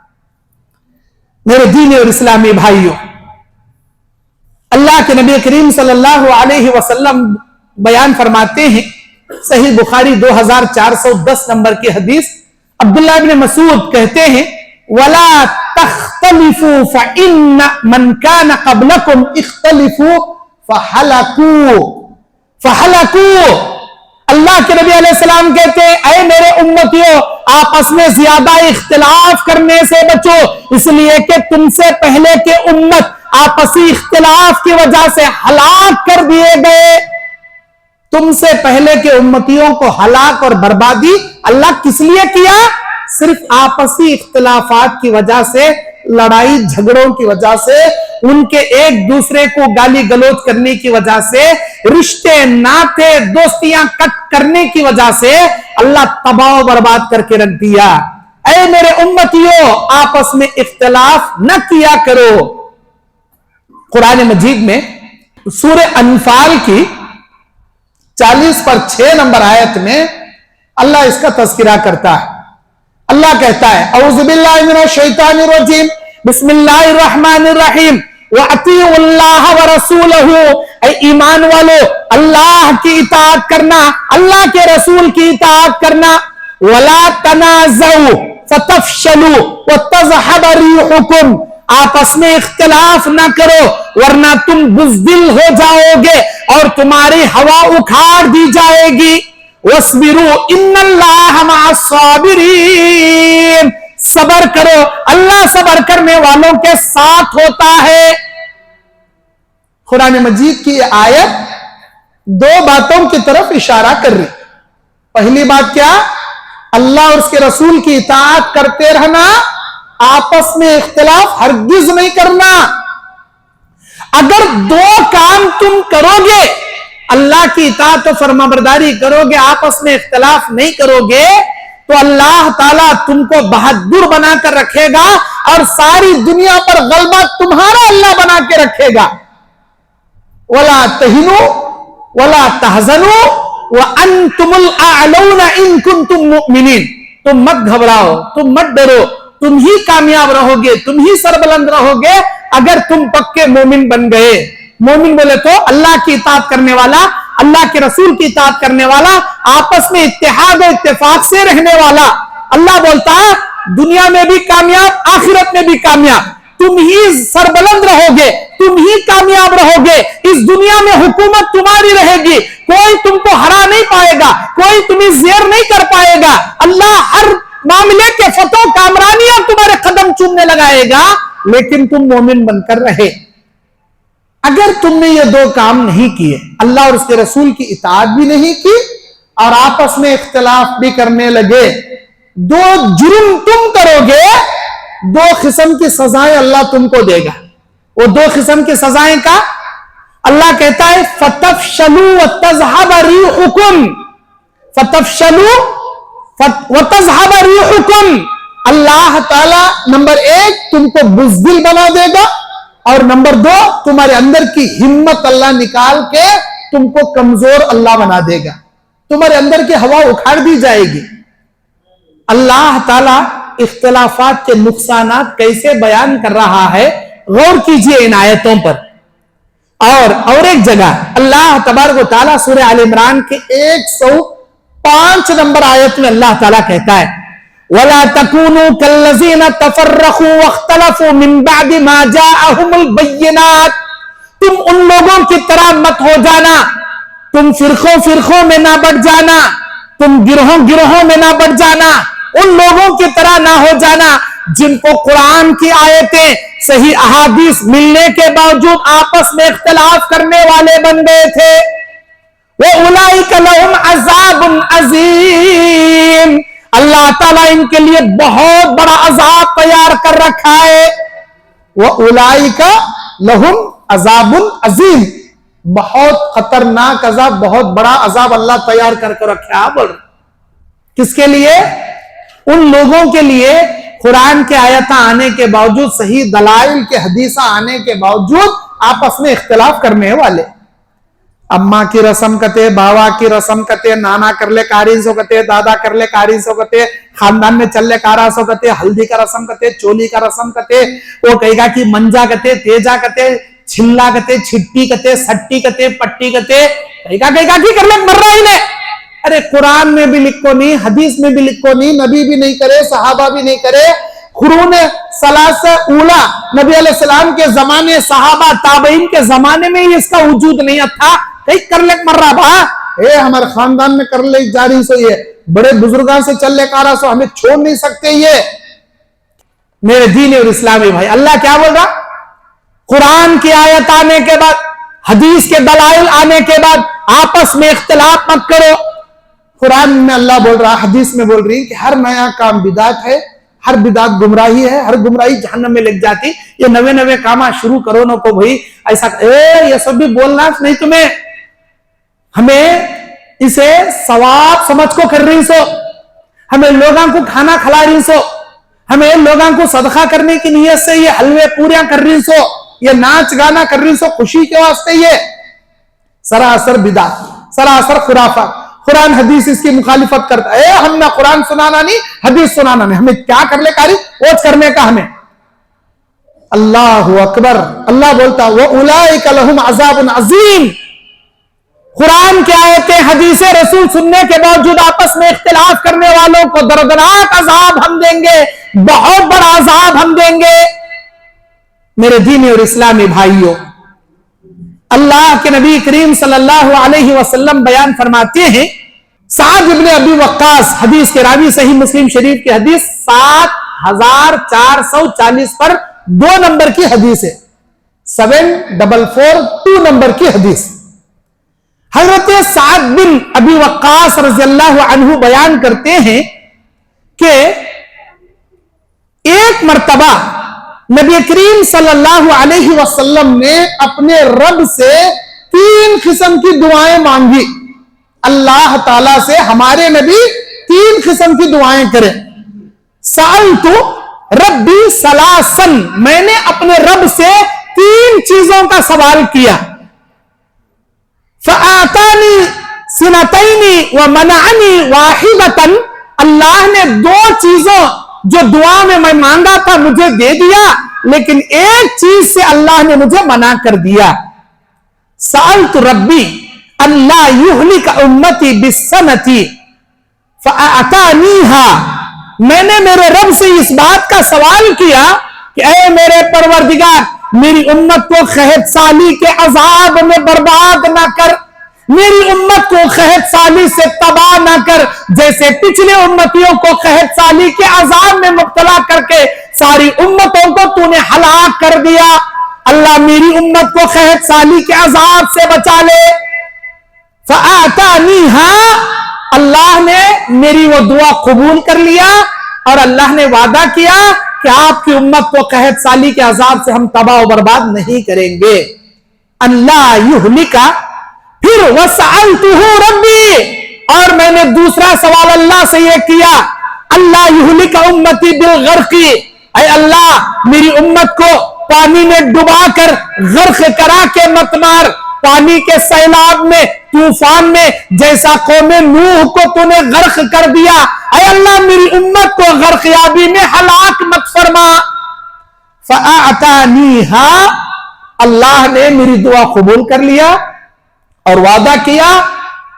A: मेरे दीनी और इस्लामी भाइयों, अल्लाह के नबी करीम सल्लल्लाहु अलैहि वसल्लम बयान फरमाते हैं, सही बुखारी 2410 नंबर की हदीस, अब्दुल्लाह इब्न मसूद कहते हैं, वला तख्तलिफू फइन्न मन कान क़ब्लकुम इख्तलिफू फहलकू। अल्लाह के नबी अलैहिस्सलाम कहते हैं, ऐ मेरे उम्मतियों, आपस में ज्यादा इख्तिलाफ करने से बचो, इसलिए कि तुमसे पहले के उम्मत आपसी इख्तिलाफ की वजह से हलाक कर दिए गए। तुमसे पहले के उम्मतियों को हलाक और बर्बादी अल्लाह किस लिए किया? सिर्फ आपसी इख्तिलाफात की वजह से, लड़ाई झगड़ों की वजह से, उनके एक दूसरे को गाली गलौज करने की वजह से, रिश्ते नाते दोस्तियां कट करने की वजह से अल्लाह तबाह बर्बाद करके रख दिया। ऐ मेरे उम्मतियों, आपस में इख्तिलाफ न किया करो। कुरान मजीद में सूरह अनफाल की 40/6 नंबर आयत में अल्लाह इसका तज़किरा करता है। अल्लाह कहता है, औज़ु बिल्लाहि मिनश शैतानिर रजीम, बिस्मिल्लाहिर रहमानिर रहीम, व अतीउल्लाह व रसूलहू, ऐ ईमान वालो, अल्लाह की इताअत करना, अल्लाह के रसूल की इताअत करना, वला तनाज़उ फतफशलू व तज़हब रिहुकुम, आपस में इख्तिलाफ ना करो वरना तुम बुज़दिल हो जाओगे और तुम्हारी हवा उखाड़ दी जाएगी। वस्बिरू इन्नल्लाह मअस्साबिरीन, सबर करो, अल्लाह सबर करने वालों के साथ होता है। कुरान मजीद की आयत दो बातों की तरफ इशारा कर रही। पहली बात क्या? अल्लाह और उसके रसूल की इताअत करते रहना, आपस में इख्तिलाफ हरगिज नहीं करना। अगर दो काम तुम करोगे, अल्लाह की इताअत और फरमाबरदारी करोगे, आपस में इख्तिलाफ नहीं करोगे, तो अल्लाह ताला तुमको बहादुर बनाकर रखेगा और सारी दुनिया पर गलबा तुम्हारा अल्लाह बना के रखेगा। वला तहिनु वला तहजनु व अंतुमुल अअलौना इन कुंतुम मुमिनीन, तुम मत घबराओ, तुम मत डरो, तुम ही कामयाब रहोगे, तुम ही सरबलंद रहोगे अगर तुम पक्के मोमिन बन गए। मोमिन बोले तो अल्लाह की इताअत करने वाला, अल्लाह के रसूल की इताअत करने वाला, आपस में इत्तेहाद और इत्तेफाक से रहने वाला। अल्लाह बोलता है दुनिया में भी कामयाब, आखिरत में भी कामयाब, तुम ही सरबलंद रहोगे, तुम ही कामयाब रहोगे। इस दुनिया में हुकूमत तुम्हारी रहेगी, कोई तुमको हरा नहीं पाएगा, कोई तुम्हें ज़ेर नहीं कर पाएगा। अल्लाह हर मामले के फतह कामरानियां तुम्हारे कदम चूमने लगाएगा, लेकिन तुम मोमिन बनकर रहे। अगर तुमने ये दो काम नहीं किए, अल्लाह और उसके रसूल की इताअत भी नहीं की और आपस में इख्तिलाफ भी करने लगे, दो जुर्म तुम करोगे, दो किस्म की सजाएं अल्लाह तुमको देगा। वो दो किस्म की सजाएं का अल्लाह कहता है, फतफशलू व तज़हब रिहुकुम, फतफशलू व तज़हब रिहुकुम। अल्लाह ताला नंबर 1 तुमको बुज़दिल बना देगा और नंबर 2 तुम्हारे अंदर की हिम्मत अल्लाह निकाल के तुमको कमजोर अल्लाह बना देगा, तुम्हारे अंदर की हवा उखाड़ दी जाएगी। अल्लाह ताला इख्तिलाफात के नुकसानात कैसे बयान कर रहा है, गौर कीजिए इन आयतों पर। और एक जगह अल्लाह तबारक व तआला सूरह आल इमरान के 105 नंबर आयत में अल्लाह ताला कहता है, وَلَا تَكُونُوا كَالَّذِينَ تَفَرَّقُوا وَاخْتَلَفُوا مِن بَعْدِ مَا جَاءَهُمُ الْبَيِّنَاتُ. تم ان لوگوں کی طرح مت ہو جانا، تم فرقوں میں نہ بٹ جانا، تم گروہوں میں نہ بٹ جانا، ان لوگوں کی طرح نہ ہو جانا جن کو قرآن کی آیتیں صحیح احادیث ملنے کے باوجود آپس میں اختلاف کرنے والے بن گئے تھے. وَأُولَئِكَ لَهُمْ عَذَابٌ عَظِيمٌ. اللہ تعالیٰ ان کے لیے بہت بڑا عذاب تیار کر رکھا ہے. وَأُولَئِكَ لَهُمْ عَذَابٌ عَظِيمٌ. بہت خطرناک عذاب، بہت بڑا عذاب اللہ تیار کر کے رکھا ہے. کس کے لیے؟ ان لوگوں کے لیے قرآن کے آیتیں آنے کے باوجود، صحیح دلائل کے حدیثہ آنے کے باوجود آپس میں اختلاف کرنے والے. اماں کی رسم کتے، باوا کی رسم کتے، نانا کر لے کاری سو کتے، دادا کر لے کاری سو کتے، خاندان میں چل لے کارا سو کتے، ہلدی کا رسم کتے، چولی کا رسم کتے، وہ کہے گا کہ منجا کتے، تیجا کتے، چھلا کتے، چھٹی کتے، سٹی کتے، پٹی کتے، کہے گا کہ کر لے مر رہا ہی نے. ارے قرآن میں بھی لکھو نہیں، حدیث میں بھی لکھو نہیں، نبی بھی نہیں کرے، صحابہ بھی نہیں کرے. قرون ثلاثہ اولا نبی علیہ السلام کے زمانے، صحابہ تابعین کے زمانے میں اس کا وجود نہیں تھا. کہیں کر لے مر رہا با، ہمارے خاندان میں کر لے جاری سو، یہ بڑے بزرگاں سے چل لے کارا سو، ہمیں چھوڑ نہیں سکتے. یہ میرے دینی اور اسلامی بھائی، اللہ کیا بول رہا؟ قرآن کی آیت آنے کے بعد، حدیث کے دلائل آنے کے بعد آپس میں اختلاف مت کرو. قرآن میں اللہ بول رہا، حدیث میں بول رہی کہ ہر نیا کام بدعت ہے، ہر بدعت گمراہی ہے، ہر گمراہی جہنم میں لگ جاتی. یہ نوے کامہ شروع کرو نہ کو بھئی ایسا یہ سب بھی بولنا نہیں تمہیں. ہمیں اسے ثواب سمجھ کو کر رہی سو، ہمیں لوگاں کو کھانا کھلا رہی سو، ہمیں لوگاں کو صدقہ کرنے کی نیت سے یہ حلوے پوریاں کر رہی سو، یہ ناچ گانا کر رہی سو خوشی کے واسطے. یہ سراسر بدعت، سراسر خرافات. قرآن حدیث اس کی مخالفت کرتا ہے. ہم نے قرآن سنانا نہیں، حدیث سنانا نہیں، ہمیں کیا کر لے کاری ووچ کرنے کا ہمیں. اللہ اکبر. اللہ بولتا وَأُولَئِكَ لَهُمْ عَذَابٌ عَظِيمٌ. قرآن کی آیتیں، حدیث رسول سننے کے باوجود آپس میں اختلاف کرنے والوں کو دردناک عذاب ہم دیں گے، بہت بڑا عذاب ہم دیں گے. میرے دینی اور اسلامی بھائیوں، اللہ کے نبی کریم صلی اللہ علیہ وسلم بیان فرماتے ہیں، سعد بن ابی وقاص حدیث کے راوی، صحیح مسلم شریف کی حدیث 7440 پر 2 نمبر کی حدیث ہے، 7442 نمبر کی حدیث. حضرت سعد بن ابی وقاص رضی اللہ عنہ بیان کرتے ہیں کہ ایک مرتبہ نبی کریم صلی اللہ علیہ وسلم نے اپنے رب سے 3 قسم کی دعائیں مانگی. اللہ تعالیٰ سے ہمارے نبی 3 قسم کی دعائیں کریں. سألت ربی ثلاثن، میں نے اپنے رب سے 3 چیزوں کا سوال کیا. فآتانی سنتین ومنعنی واحدۃ، اللہ نے 2 چیزوں جو دعا میں مانگا تھا مجھے دے دیا، لیکن ایک چیز سے اللہ نے مجھے منع کر دیا. سألت ربی اللہ یہلک امتی بالسنۃ فآتانیہا، میں نے میرے رب سے اس بات کا سوال کیا کہ اے میرے پروردگار، میری امت کو قحط سالی کے عذاب میں برباد نہ کر، میری امت کو قحط سالی سے تباہ نہ کر، جیسے پچھلے امتیوں کو قحط سالی کے عذاب میں مبتلا کر کے ساری امتوں کو تو نے ہلاک کر دیا. اللہ میری امت کو قحط سالی کے عذاب سے بچا لے. فآتانیہا، اللہ نے میری وہ دعا قبول کر لیا اور اللہ نے وعدہ کیا کہ آپ کی امت کو قحط سالی کے عذاب سے ہم تباہ و برباد نہیں کریں گے. اللہ یہلکا، پھر وَسَأَلْتُهُ رَبِّي، اور میں نے دوسرا سوال اللہ سے یہ کیا، اللہ یہلک امتی بالغرق، اے اللہ میری امت کو پانی میں ڈبا کر غرق کرا کے مت مار، پانی کے سیلاب میں، طوفان میں، جیسا قوم نوح کو تو نے غرق کر دیا، اے اللہ میری امت کو غرقیابی میں ہلاک مت فرما. فَأَعْتَانِيهَا، اللہ نے میری دعا قبول کر لیا اور وعدہ کیا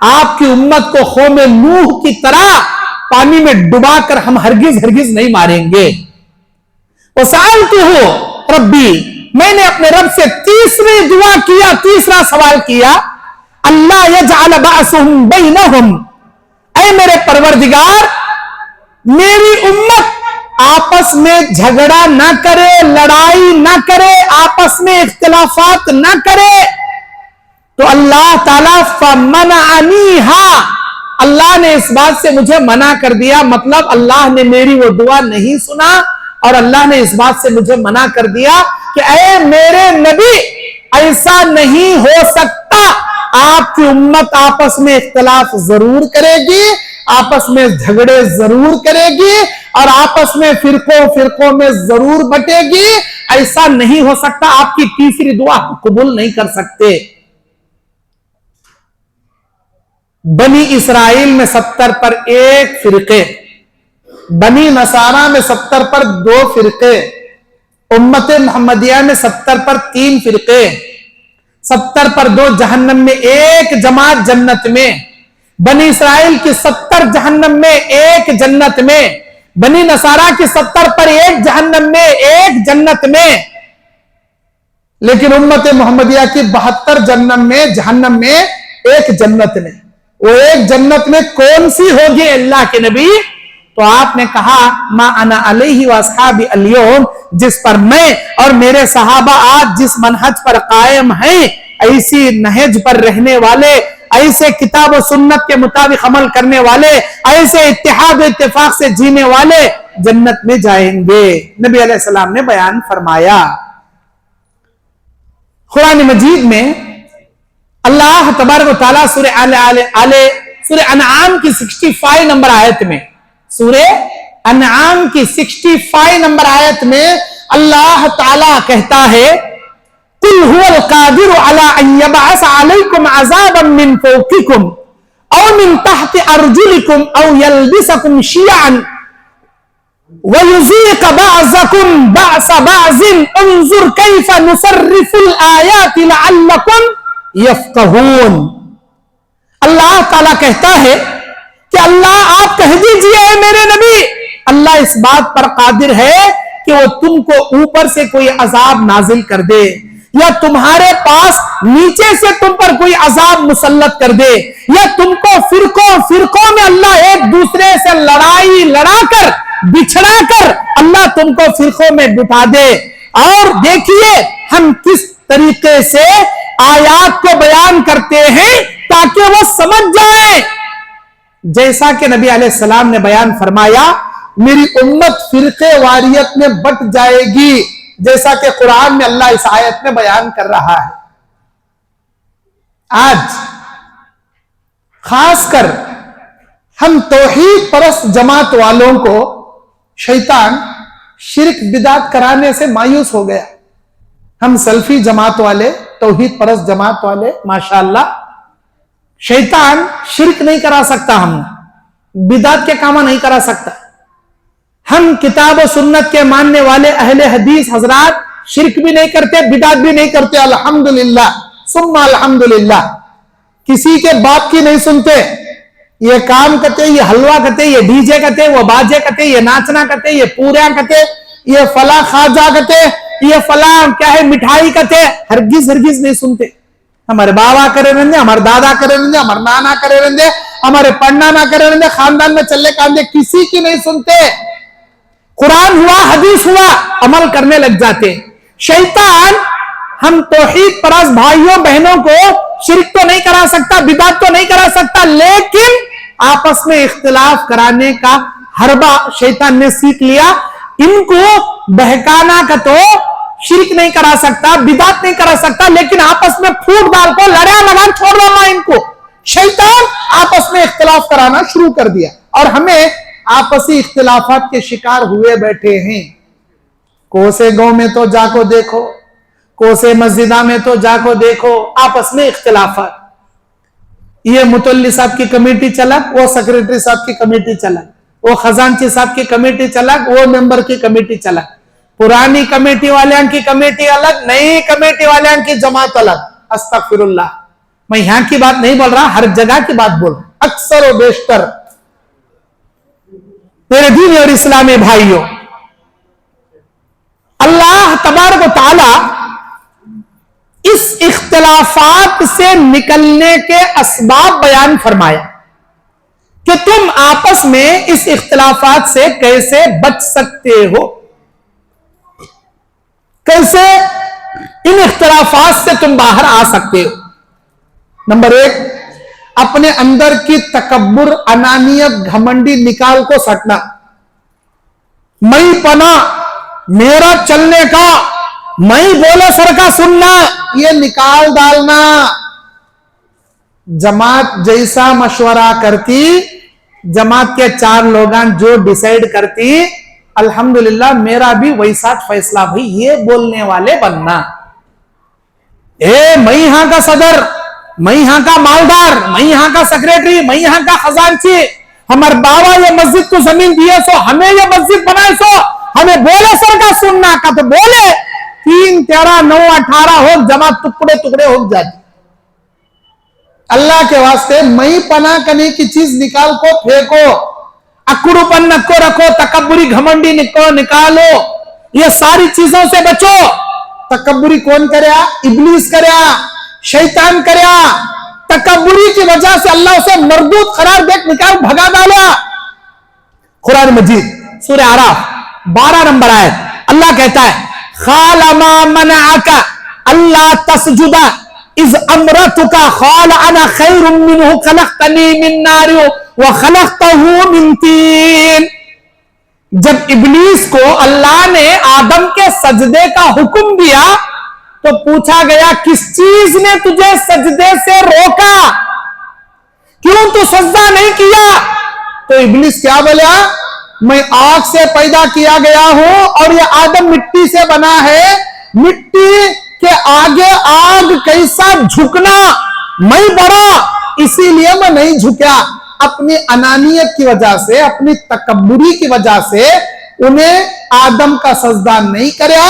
A: آپ کی امت کو قوم نوح کی طرح पानी में डुबा कर हम हरगिज हरगिज नहीं मारेंगे। वसालतुहु रब्बी, मैंने अपने रब से तीसरी दुआ किया, तीसरा सवाल किया, अल्लाह यजअल बअसहुम बैनहुम, ऐ मेरे परवरदिगार मेरी उम्मत आपस में झगड़ा ना करे, लड़ाई ना करे, आपस में इख्तिलाफात ना करे। तो अल्लाह ताला फमनअनीहा, अल्लाह ने इस बात से मुझे मना कर दिया, मतलब अल्लाह ने मेरी वो दुआ नहीं सुना और अल्लाह ने इस बात से मुझे मना कर दिया कि ऐ मेरे नबी ऐसा नहीं हो सकता, आपकी उम्मत आपस में इख्तिलाफ जरूर करेगी, आपस में झगड़े जरूर करेगी और आपस में फिरकों में जरूर बटेगी, ऐसा नहीं हो सकता, आपकी तीसरी दुआ कबूल नहीं कर सकते। बनी इसराइल में 70 पर 1 फिरके, बनी नसारा में 70 पर 2 फिरके, उम्मत मोहम्मदिया में 70 पर 3 फिरके, 70 पर 2 जहन्नम में, 1 जमात जन्नत में। बनी इसराइल की 70 जहन्नम में, 1 जन्नत में। बनी नसारा की 70 पर 1 जहन्नम में, 1 जन्नत में। लेकिन उम्मत मोहम्मदिया की 72 जहन्नम में, 1 जन्नत में। वो 1 जन्नत में कौन सी होगी अल्लाह के नबी? तो आपने कहा मा अना अलैहि व अस्हाबी अल-यौम, जिस पर मैं और मेरे सहाबा आज जिस मनहज पर कायम हैं, ऐसी नहज पर रहने वाले, ऐसे किताब और सुन्नत के मुताबिक अमल करने वाले, ऐसे इत्तिहाद इत्तिफाक से जीने वाले जन्नत में जाएंगे, नबी अलैहि सलाम ने बयान फरमाया। कुरान मजीद में अल्लाह तबारक व तआला सूरह अनआम की 65 नंबर आयत में, सूरह अनआम की 65 नंबर आयत में अल्लाह ताला कहता है, कुल हुवल कादिरु अला अन यबअस अलैकुम अज़ाबन मिन फौकिकुम औ मिन तहति अर्जुलिकुम औ यल्बिसकुम शियअन व युज़ीक़ बअज़कुम बअस बअज़िन उन्ज़ुर कैफ़ नुसर्रिफुल आयाति लअल्लकुम यफ़क़हून। अल्लाह ताला कहता है कि अल्लाह, आप कह दीजिए मेरे नबी, अल्लाह इस बात पर कादिर है कि वो तुमको ऊपर से कोई अजाब नाजिल कर दे या तुम्हारे पास नीचे से तुम पर कोई अजाब मुसल्लत कर दे, या तुमको फिरकों में अल्लाह एक दूसरे से लड़ाई लड़ाकर बिछड़ाकर अल्लाह तुमको फिरकों में बिठा दे। और देखिए हम किस तरीके से आयात को बयान करते हैं ताकि वो समझ जाए। जैसा कि नबी अलैहिस्सलाम ने बयान फरमाया, मेरी उम्मत फिरके वारियत में बट जाएगी, जैसा कि कुरान में अल्लाह इस आयत में बयान कर रहा है। आज खासकर हम तौहीद परस्त जमात वालों को शैतान शिर्क बिदात कराने से मायूस हो गया। हम सल्फी जमात वाले, तौहीद परस्त जमात वाले, माशाअल्लाह, शैतान शिर्क नहीं करा सकता, हम बिदात के कामा नहीं करा सकता। हम किताब और सुन्नत के मानने वाले अहले हदीस हजरात शिर्क भी नहीं करते, बिदात भी नहीं करते, अल्हम्दुलिल्लाह सुम्मा अल्हम्दुलिल्लाह। किसी के बात की नहीं सुनते, ये काम करते, ये हलवा करते, ये डीजे करते, वो बाजे करते, ये नाचना करते, ये पूरा करते, ये फला खाजा करते, ये फला क्या है मिठाई करते, हरगिज हरगिज नहीं सुनते। हमारे बाबा करे रहते, हमारे दादा करे रहते, हमारे नाना करे रहते, हमारे पन्ना ना करे रहते, खानदान में चले कांदे, किसी की नहीं सुनते। कुरान हुआ, हदीस हुआ, अमल करने लग जाते। शैतान हम तौहीद परस्त भाइयों बहनों को शिर्क तो नहीं करा सकता, बिदात तो नहीं करा सकता, लेकिन आपस में इख्तिलाफ कराने का हरबा शैतान ने सीख लिया। इनको बहकाना का तो शिर्क नहीं करा सकता, बिदात नहीं करा सकता, लेकिन आपस में फूट डाल को लड़ा लगान छोड़ डालना, इनको शैतान आपस में इख्तिलाफ कराना शुरू कर दिया और हमें आपसी इख्तिलाफात के शिकार हुए बैठे हैं। कोसे गांव में तो जाको देखो, कोसे मस्जिदा में तो जाको देखो, आपस में इख्तिलाफात। ये मुतल्ली साहब की कमेटी चलक, वो सेक्रेटरी साहब की कमेटी चलक, वो खजांची साहब की कमेटी चलक, वो मेंबर की कमेटी चलक, पुरानी कमेटी वाले की कमेटी अलग, नई कमेटी वाले की जमात अलग। अस्तगफिरुल्लाह, मैं यहां की बात नहीं बोल रहा, हर जगह की बात बोल रहा, अक्सर और बेशतर। मेरे दीनी और इस्लामी भाइयों, अल्लाह तबारक व तआला इस इख्तिलाफात से निकलने के असबाब बयान फरमाया कि तुम आपस में इस इख्तिलाफात से कैसे बच सकते हो, कैसे इन इख्तिलाफात से तुम बाहर आ सकते हो। नंबर 1, अपने अंदर की तकब्बुर, अनानियत, घमंडी निकाल को सटना। मैं पना, मेरा चलने का, मैं बोले सर का सुनना, ये निकाल डालना। जमात जैसा मशवरा करती, जमात के 4 लोग जो डिसाइड करती, अल्हम्दुलिल्लाह मेरा भी वैसा फैसला भाई, ये बोलने वाले बनना। मैं यहां का सदर, मैं यहां का मालदार, मैं यहां का सेक्रेटरी, मैं यहां का खजांची, हमारे बाबा ये मस्जिद को जमीन दिए सो हमें ये मस्जिद बनाए सो हमें बोले सर का सुनना का, तो बोले 3, 13, 9, 18 हो, जमात टुकड़े टुकड़े हो जाती। अल्लाह के वास्ते मई पना करने की चीज निकाल को फेंको, अकड़ूपन नको रखो, तकब्बुरी घमंडी निकालो, ये सारी चीजों से बचो। तकब्बुरी कौन करे? इब्लीस करे, शैतान करे। तकब्बुरी की वजह से अल्लाह उसे मरदूद करार दे निकाल भगा डाला। कुरान मजीद सूरह आराफ 12 नंबर आयत, अल्लाह कहता है खाला मा मनाअका अल्लाह तस्जुदा इज अमरतुका खाल अना खैरुम मिन्हु खलक़तनी मिन नार व खलक़तहु मिन तीन। जब इब्लीस को अल्लाह ने आदम के सजदे का हुक्म दिया तो पूछा गया किस चीज ने तुझे सजदे से रोका, क्यों तू सजदा नहीं किया? तो इब्लीस क्या बोला? मैं आग से पैदा किया गया हूं और ये आदम मिट्टी से बना है, मिट्टी के आगे आग कैसा झुकना, मैं बड़ा इसीलिए मैं नहीं झुका। अपनी अनानियत की वजह से, अपनी तकब्बुरी की वजह से उन्हें आदम का सजदा नहीं करया,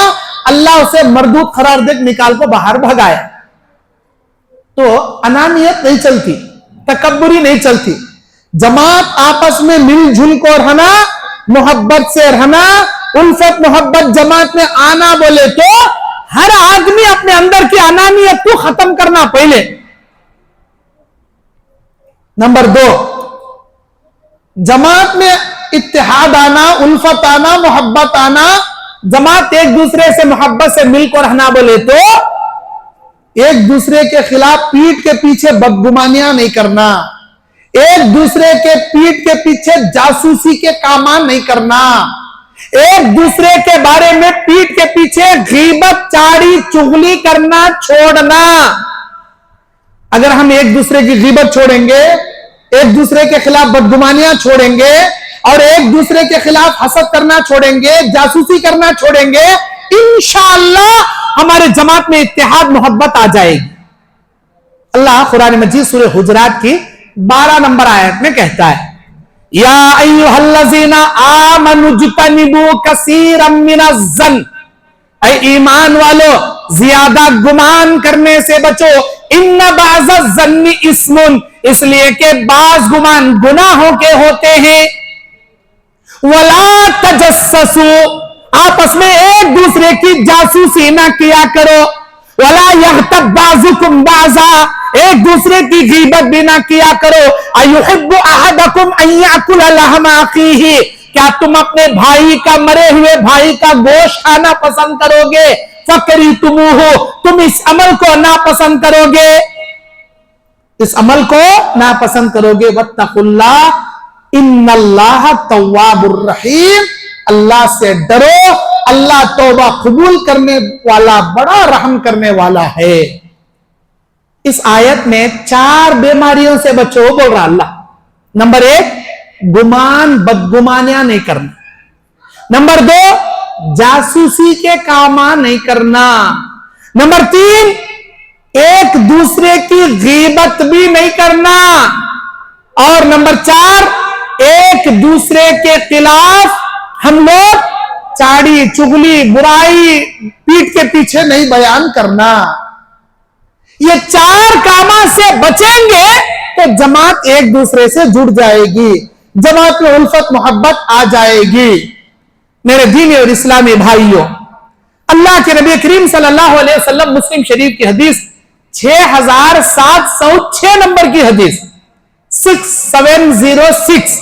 A: अल्लाह उसे मरदूद करार दे निकाल को बाहर भगाया। तो अनानियत नहीं चलती, तकब्बुरी नहीं चलती। जमात आपस में मिलजुल को रहना, मोहब्बत से रहना, उल्फत मोहब्बत जमात में आना बोले तो हर आदमी अपने अंदर की अनानियत को खत्म करना पहले। नंबर 2, जमात में इत्तेहाद आना, उल्फत आना, मोहब्बत आना। जमात एक दूसरे से मोहब्बत से मिलकर रहना बोले तो एक दूसरे के खिलाफ पीठ के पीछे बदगुमानियां नहीं करना, एक दूसरे के पीठ के पीछे जासूसी के काम नहीं करना, एक दूसरे के बारे में पीठ के पीछे गीबत, चाड़ी, चुगली करना छोड़ना। अगर हम एक दूसरे की गीबत छोड़ेंगे, एक दूसरे के खिलाफ बदगुमानियां छोड़ेंगे और एक दूसरे के खिलाफ हसद करना छोड़ेंगे, जासूसी करना छोड़ेंगे, इंशाअल्लाह हमारे जमात में इत्तेहाद मोहब्बत आ जाएगी। अल्लाह कुरान मजीद सूरह हुजरात की 12 नंबर आयत में कहता है या अय्युहल्लज़ीना आमनुज्तनिबू कसीरम मिनज़्ज़न, ऐ ईमान वालो ज्यादा गुमान करने से बचो। इन्ना बाज़-ज़न्नि इस्मुन, इसलिए कि बाज गुमान गुनाहों के होते हैं। वला तजस्ससू, आपस में एक दूसरे की जासूसी ना किया करो। वला यग़्तब बाज़ुकुम बाज़ा, एक दूसरे की गीबत भी ना किया करो। अयुहिब्बु अहदकुम अन याकुला लहमा अखीही, क्या तुम अपने भाई का, मरे हुए भाई का गोश्त खाना पसंद करोगे? फकरीतुमूहु, तुम इस अमल को नापसंद करोगे, इस अमल को नापसंद करोगे। वत्तकुल्लाह इन्नल्लाह तव्वाबुर रहीम, अल्लाह से डरो, अल्लाह तौबा कबूल करने वाला, बड़ा रहम करने वाला है। इस आयत में 4 बीमारियों से बचो बोल रहा अल्लाह। नंबर 1, गुमान, बदगुमानियां नहीं करना। नंबर 2, जासूसी के काम नहीं करना। नंबर 3, एक दूसरे की गीबत भी नहीं करना। और नंबर 4, एक दूसरे के खिलाफ हम लोग चाड़ी, चुगली, बुराई पीठ के पीछे नहीं बयान करना। ये 4 कामों से बचेंगे तो जमात एक दूसरे से जुड़ जाएगी। जमात में उल्फत मोहब्बत आ जाएगी। मेरे दीनी और इस्लामी भाइयों, अल्लाह के नबी करीम सल्लल्लाहु अलैहि वसल्लम मुस्लिम शरीफ की हदीस 6706 नंबर की हदीस 6706,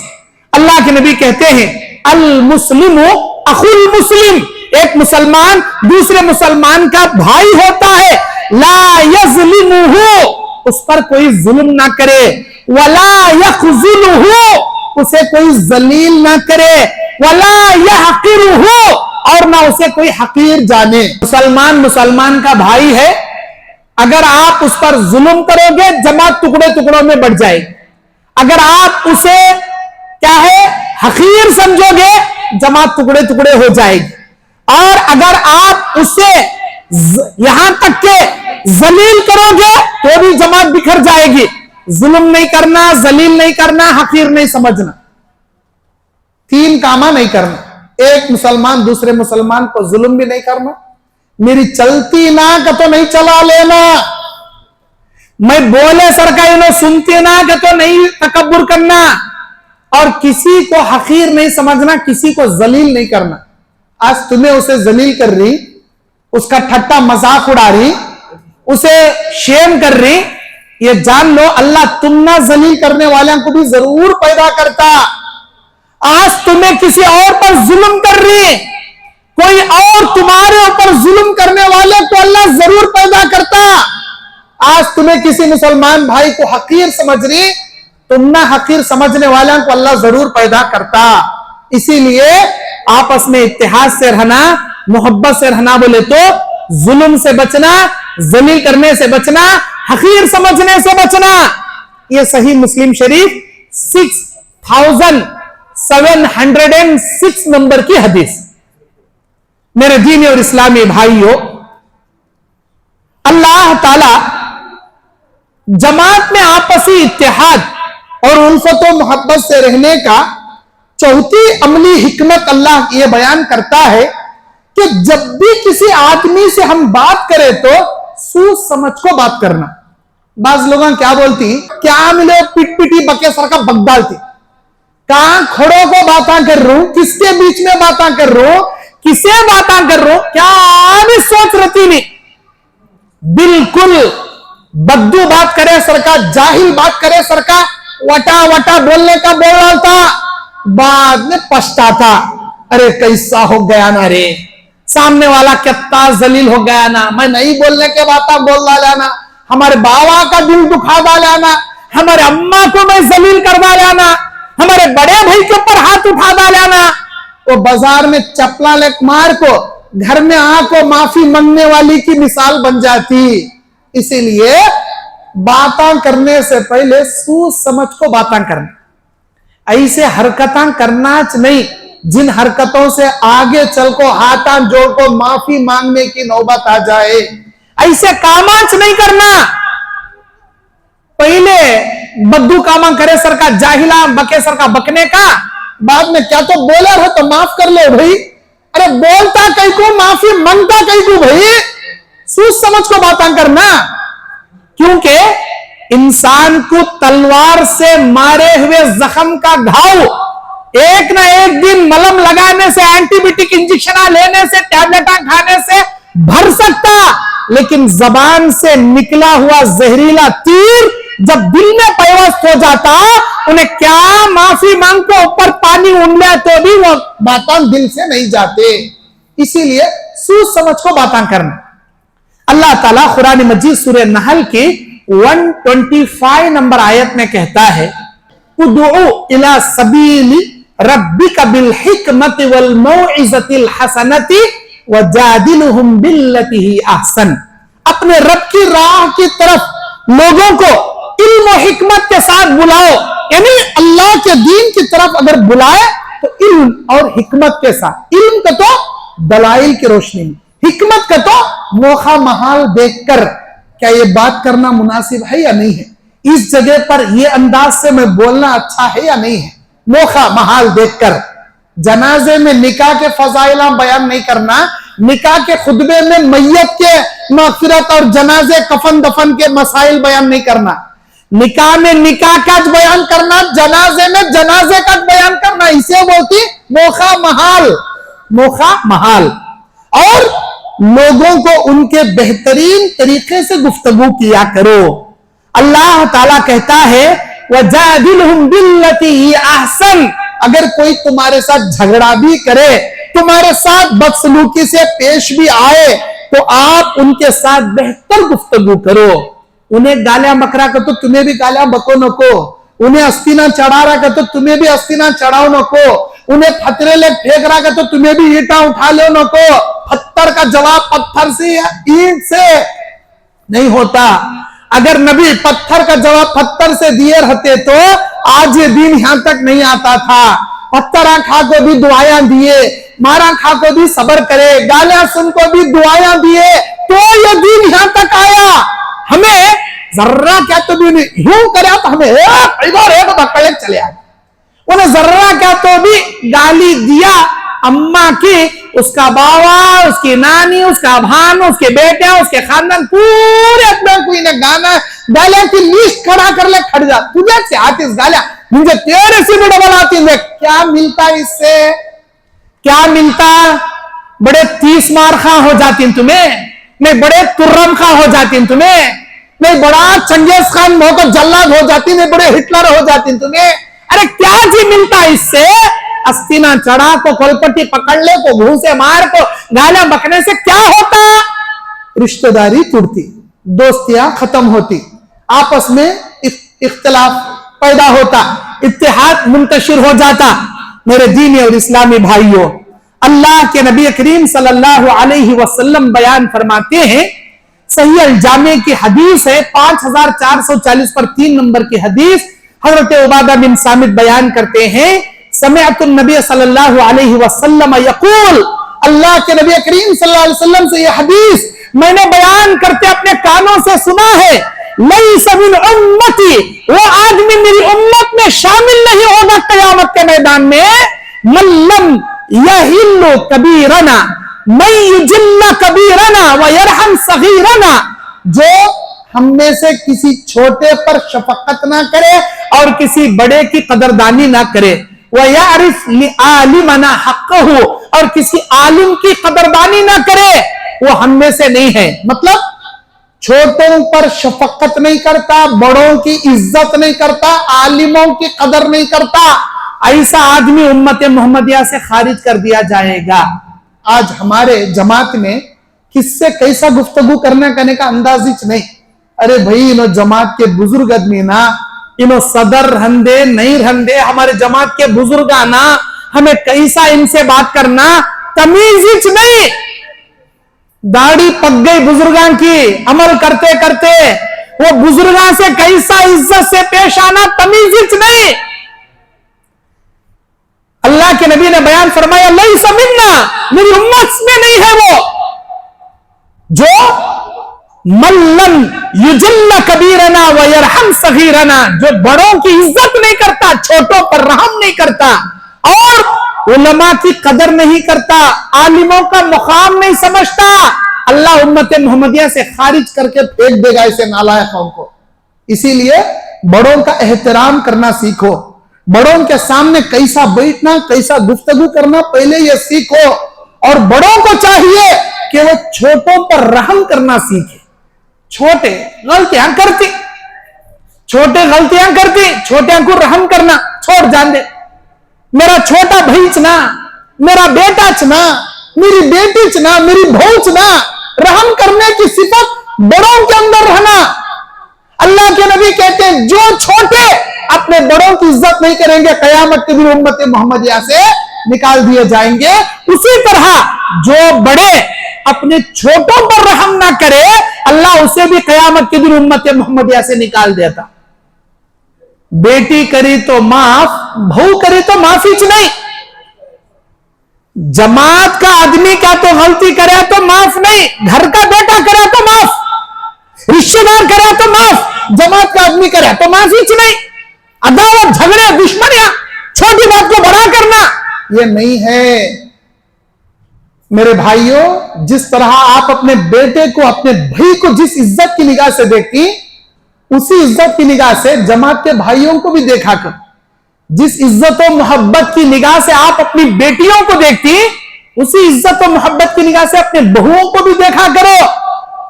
A: अल्लाह के नबी कहते हैं अल मुस्लिमु अखुल मुस्लिम, एक मुसलमान दूसरे मुसलमान का भाई होता है। ला यज़लिमुहु, उस पर कोई जुल्म ना करे, वला यख़ज़ुलुहु, उसे कोई जलील ना करे, वला यहक़िरुहु, और ना उसे कोई हकीर जाने। मुसलमान मुसलमान का भाई है, अगर आप उस पर जुल्म करोगे जमात टुकड़े टुकड़ों में बढ़ जाएगी। अगर आप उसे क्या है हकीर समझोगे जमात टुकड़े टुकड़े हो जाएगी। और अगर आप उसे यहां तक के जलील करोगे तो भी जमात बिखर जाएगी। जुल्म नहीं करना, जलील नहीं करना, हकीर नहीं समझना, तीन कामा नहीं करना। एक मुसलमान दूसरे मुसलमान को जुल्म भी नहीं करना, मेरी चलती नाक तो नहीं चला लेना, मैं बोले सरकार सुनती नाक तो नहीं तकब्बुर करना, और किसी को हकीर नहीं समझना, किसी को जलील नहीं करना। आज तुम्हें उसे जलील कर रही, उसका ठट्टा मजाक उड़ा रही, उसे शेम कर रही, ये जान लो अल्लाह तुम ना जलील करने वालों को भी जरूर पैदा करता। आज तुम्हें किसी और पर जुल्म कर रही, कोई और तुम्हारे ऊपर जुल्म करने वाले को अल्लाह जरूर पैदा करता। आज तुम्हें किसी मुसलमान भाई को हकीर समझ रही, तुम ना हकीर समझने वालों को अल्लाह जरूर पैदा करता। इसीलिए आपस में इत्तेहाद से रहना, मोहब्बत से रहना, बोले तो जुल्म से बचना, जलील करने से बचना, हकीर समझने से बचना। यह सही मुस्लिम शरीफ 6706 नंबर की हदीस। मेरे दीनी और इस्लामी भाइयों, अल्लाह ताला जमात में आपसी इत्तेहाद और उल्फत व मोहब्बत से रहने का चौथी अमली हिकमत अल्लाह ये बयान करता है कि जब भी किसी आदमी से हम बात करें तो सोच समझ को बात करना। बाज लोग क्या बोलती, क्या मिले पिट पिटी बके सर का बग डालती, कहां खड़ों को बातें कर रहा हूं, किसके बीच में बातें कर रहा हूं, किसे बातें कर रहा हूं, क्या भी सोच रहती नहीं। बिल्कुल बद्दू बात करे सरकार, जाहिल बात करे सरकार, वटा वटा बोलने का बोल रहा था, बाद में पछताता, अरे कैसा हो गया ना रे, सामने वाला कितना जलील हो गया ना, मैं नहीं बोलने के बात बोल डाला ना, हमारे बाबा का दिल दुखा डाला ना, हमारे अम्मा को मैं जलील कर डाला ना, हमारे बड़े भाई के ऊपर हाथ उठा डाला ना। वो बाजार में चपला लेक मार को घर में आको माफी मांगने वाली की मिसाल बन जाती। इसीलिए बातें करने से पहले सोच समझ को बातें करना, ऐसे हरकतें करना नहीं जिन हरकतों से आगे चल को हाथा जोड़ को माफी मांगने की नौबत आ जाए। ऐसे कामांच नहीं करना, पहले बद्दू कामा करे सर का, जाहिला बके सर का बकने का, बाद में क्या तो बोले हो तो माफ कर ले भाई, अरे बोलता कहीं को माफी मांगता कहीं को भाई, सोच समझ को बातें करना। क्योंकि इंसान को तलवार से मारे हुए जख्म का घाव एक ना एक दिन मलम लगाने से, एंटीबायोटिक इंजेक्शन लेने से, टैबलेट खाने से भर सकता, लेकिन जबान से निकला हुआ जहरीला तीर जब दिल में पैवस्त हो जाता, उन्हें क्या माफी मांग के ऊपर पानी उंगलियां तो भी वो बातें दिल से नहीं जाते। इसीलिए सोच समझ को बातें करना। अल्लाह ताला कुरान मजीद सूरह नहल की 125 नंबर आयत में कहता है, उदउ इला सबीली रब्बिका बिल हिकमति वल मौइज़तिल हसनति वजादिलहुम बिल्लती ही अहसन। अपने रब की राह की तरफ लोगों को इल्म और हिकमत के साथ बुलाओ, यानी अल्लाह के दीन की तरफ अगर बुलाए तो इल्म और हिकमत के साथ। इल्म का तो दलाइल की रोशनी में, हिकमत का तो मौका महाल देखकर क्या ये बात करना मुनासिब है या नहीं है, इस जगह पर ये अंदाज से मैं बोलना अच्छा है या नहीं है, मौका महाल देखकर। जनाजे में निकाह के फजाइला बयान नहीं करना, निकाह के खुतबे में मैयत के मगफिरत और जनाजे कफन दफन के मसाइल बयान नहीं करना, निकाह में निकाह का बयान करना, जनाजे में जनाजे का बयान करना, इसे बोलती मोखा महाल, मोखा महाल। और लोगों को उनके बेहतरीन तरीके से गुफ्तगू किया करो। अल्लाह ताला कहता है वजादिलहुम बिल्लती ही अहसन, अगर कोई तुम्हारे साथ झगड़ा भी करे, तुम्हारे साथ बदसलूकी से पेश भी आए, तो आप उनके साथ बेहतर गुफ्तगू करो। उन्हें गालियां बक रहा कर तो तुम्हें भी गालियां बको नको, उन्हें अस्तीना चढ़ा रहा कर तो तुम्हें भी अस्तीना चढ़ाओ नको, उन्हें फतरे ले फेंक रहा कर तो तुम्हें भी ईंटा उठा लो नको। पत्थर का जवाब पत्थर से या ईंट से नहीं होता। अगर नबी पत्थर का जवाब पत्थर से दिए रहते तो आज ये दिन यहां तक नहीं आता था। पत्थर खा को भी दुआयां दिए, मारा खा को भी सबर करे, गालियां सुन को भी दुआयां दिए, तो ये दिन यहां तक आया। हमें जर्रा क्या तो भी नहीं यूं करे तो हमें पकड़े चले आए। उन्हें जर्रा क्या तो भी गाली दिया अम्मा की, उसका बाबा, उसकी नानी, उसका भान, उसके बेटे, उसके खानदान पूरे अपने कोई ने गाना गालिया की लिस्ट खड़ा कर ले, खड़ जा तुझे से आती गालिया मुझे तेरे से भी डबल आती है। क्या मिलता इससे? क्या मिलता? बड़े 30 मार खा हो जाती तुम्हें, नहीं बड़े तुर्रम खा हो जाती तुम्हें, नहीं बड़ा चंगेज खान बहुत जल्लाद हो जाती, नहीं बड़े हिटलर हो जाती तुम्हें। अरे क्या जी मिलता इससे? अस्तीना चढ़ा को, कोलपट्टी पकड़ ले को, घूसे मार को, गालियां बकने से क्या होता? रिश्तेदारी टूटती, दोस्तियां खत्म होती, आपस में इख्तिलाफ पैदा होता, इत्तेहाद मुंतशिर हो जाता। मेरे दीनी और इस्लामी भाइयों, अल्लाह के नबी करीम सल्लल्लाहु अलैहि वसल्लम बयान फरमाते हैं, सही अल जामे की हदीस है 5440 पर 3 नंबर की हदीस, हजरत उबादा बिन सामित बयान करते हैं, समिअतुन नबी सल्लल्लाहु अलैहि वसल्लम यकूल, अल्लाह के नबी करीम सल्लल्लाहु अलैहि वसल्लम से यह हदीस मैंने बयान करते अपने कानों से सुना है, लैसा मिन उम्मती, वो आदमी मेरी उम्मत में शामिल नहीं होगा क़यामत के मैदान में, मल्लम यहिल्लु कबीरना मैं युजिल्ला कबीरना व यरहम सगीरना, जो हम में से किसी छोटे पर शफकत ना करे और किसी बड़े की कदरदानी ना करे, व यारिफ लिआलिमना हक़्क़हु, और किसी आलिम की कदरदानी ना करे, वो हम में से नहीं है। मतलब छोटों पर शफकत नहीं करता, बड़ों की इज्जत नहीं करता, आलिमों की कदर नहीं करता, ऐसा आदमी उम्मत मोहम्मदिया से खारिज कर दिया जाएगा। आज हमारे जमात में किससे कैसा गुफ्तगू करने का अंदाज ही नहीं। अरे भाई इनो जमात के बुजुर्ग आदमी ना, इनो सदर रहंदे नहीं रहंदे, हमारे जमात के बुजुर्ग आना, हमें कैसा इनसे बात करना तमीज नहीं। दाढ़ी पक गई बुजुर्गां की, अमल करते करते वो बुजुर्गां से कैसा इज्जत से पेश आना तमीज नहीं। अल्लाह के नबी ने बयान फरमाया, लैसा मिन्ना, मेरी उम्मत में नहीं है वो जो मल्लम युजिल्ला कबीरना व यरहम सगीरना, जो बड़ों की इज्जत नहीं करता, छोटों पर रहम नहीं करता, और उलमा की कदर नहीं करता, आलिमों का मुकाम नहीं समझता। अल्लाह उम्मत मोहम्मदिया से खारिज करके फेंक देगा ऐसे नालायकों को। इसीलिए बड़ों का एहतराम करना सीखो, बड़ों के सामने कैसा बैठना, कैसा गुफ्तगू करना पहले ये सीखो, और बड़ों को चाहिए कि वो छोटों पर रहम करना सीखे। छोटे गलतियां करती, छोटियां को रहम करना छोड़ जान दे। मेरा छोटा भाई चना, मेरा बेटा चना, मेरी बेटी चना, मेरी बहू चना, रहम करने की सिफत बड़ों के अंदर रहना। अल्लाह के नबी कहते हैं जो छोटे अपने बड़ों की इज्जत नहीं करेंगे, कयामत के दिन उम्मत मोहम्मदिया से निकाल दिए जाएंगे। उसी तरह जो बड़े अपने छोटों पर रहम ना करे, अल्लाह उसे भी कयामत के दिन उम्मत मोहम्मदिया से निकाल देता। बेटी करी तो माफ, बहू करी तो माफी नहीं। जमात का आदमी क्या तो गलती करे तो माफ नहीं, घर का बेटा करे तो माफ, रिश्तेदार करे तो माफ, जमात का आदमी करे तो माफी नहीं। अदावत, झगड़े, दुश्मनियां, छोटी बात को बड़ा करना, ये नहीं है। मेरे भाइयों, जिस तरह आप अपने बेटे को, अपने भाई को जिस इज्जत की निगाह से देखती, उसी इज्जत की निगाह से जमात के भाइयों को भी देखा कर। जिस इज्जत और मोहब्बत की निगाह से आप अपनी बेटियों को देखती, उसी इज्जत और मोहब्बत की निगाह से अपने बहुओं को भी देखा करो।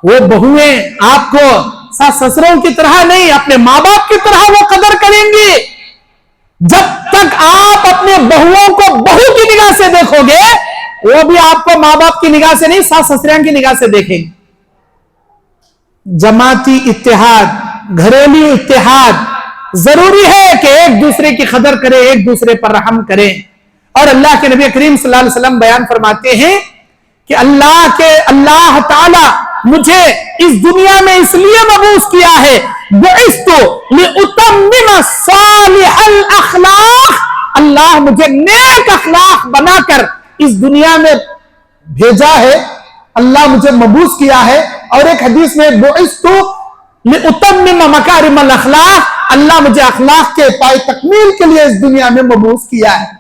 A: वो बहुएं आपको सास ससुरों की तरह नहीं, अपने माँ बाप की तरह वो कदर करेंगी। जब तक आप अपने बहुओं को बहू की निगाह से देखोगे, वो भी आपको माँ बाप की निगाह से नहीं, सास ससुरां की निगाह से देखेंगे। जमाती इत्तेहाद, घरेलू इत्तेहाद जरूरी है कि एक दूसरे की कदर करें, एक दूसरे पर रहम करें। और अल्लाह के नबी करीम सल्लल्लाहु अलैहि वसल्लम बयान फरमाते हैं कि अल्लाह ताला मुझे इस दुनिया में इसलिए मबूस किया है, अल्लाह मुझे नेक अखलाक बनाकर इस दुनिया में भेजा है, अल्लाह मुझे मबूस किया है। और एक हदीस में मकारिमल अखलाक, अल्लाह मुझे अखलाक के पाए तकमील के लिए इस दुनिया में मबूस किया है।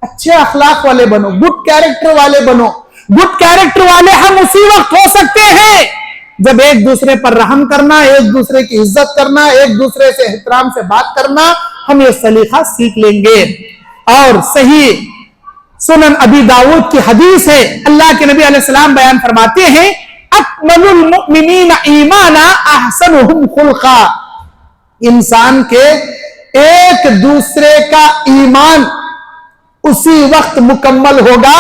A: अच्छे अखलाक वाले बनो, गुड कैरेक्टर वाले बनो। गुड कैरेक्टर वाले हम उसी वक्त हो सकते हैं जब एक दूसरे पर रहम करना, एक दूसरे की इज्जत करना, एक दूसरे से एहतराम से बात करना, हम ये सलीका सीख लेंगे। और सही सुनन अबी दाऊद की हदीस है, अल्लाह के नबी अलैहिस्सलाम बयान फरमाते हैं, अकमलुल मुमिनीना ईमाना अहसनुहुम खुल्का। इंसान के एक दूसरे का ईमान उसी वक्त मुकम्मल होगा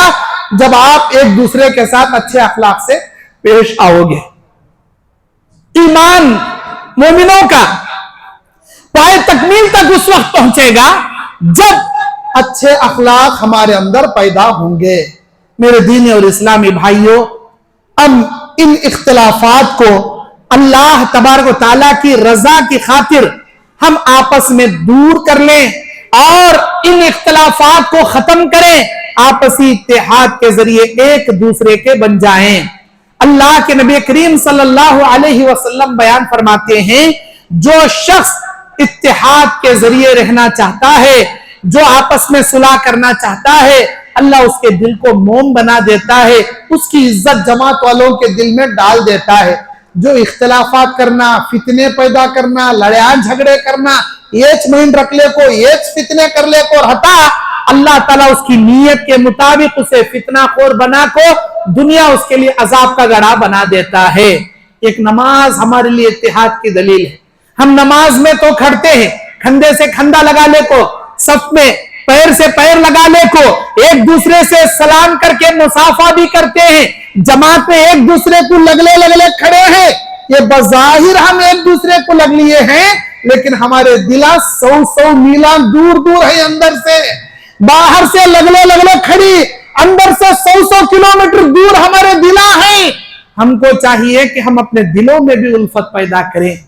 A: जब आप एक दूसरे के साथ अच्छे अखलाक से पेश आओगे। ईमान मोमिनों का पाए तकमील तक उस वक्त पहुंचेगा जब अच्छे अखलाक हमारे अंदर पैदा होंगे। मेरे दीनी और इस्लामी भाइयों, अब इन इख्तिलाफात को अल्लाह तबारक व तआला की रजा की खातिर हम आपस में दूर कर लें और इन इख्तिलाफात को खत्म करें, आपसी इत्तेहाद के जरिए एक दूसरे के बन जाएं। अल्लाह के नबी करीम सल्लल्लाहु अलैहि वसल्लम बयान फरमाते हैं, जो शख्स इत्तेहाद के जरिए रहना चाहता है, जो आपस में सुलह करना चाहता है, अल्लाह उसके दिल को मोम बना देता है, उसकी इज्जत जमात वालों के दिल में डाल देता है। जो इख्तिलाफात करना, फितने पैदा करना, लड़ाई झगड़े करना, एच महीन रख ले को, एच फितने कर ले को हटा, अल्लाह ताला उसकी नीयत के मुताबिक उसे फितना खोर बना को दुनिया उसके लिए अजाब का गड़ा बना देता है। एक नमाज हमारे लिए इत्तेहाद की दलील है। हम नमाज में तो खड़ते हैं, खंधे से खंधा लगा ले को, सफ में पैर से पैर लगा ले को, एक दूसरे से सलाम करके मुसाफा भी करते हैं, जमात में एक दूसरे को लगले खड़े हैं। ये बज़ाहिर हम एक दूसरे को लग लिए हैं, लेकिन हमारे दिला 100 मीला दूर दूर है। अंदर से बाहर से लगले खड़ी, अंदर से 100 किलोमीटर दूर हमारे दिला हैं। हमको चाहिए कि हम अपने दिलों में भी उल्फत पैदा करें।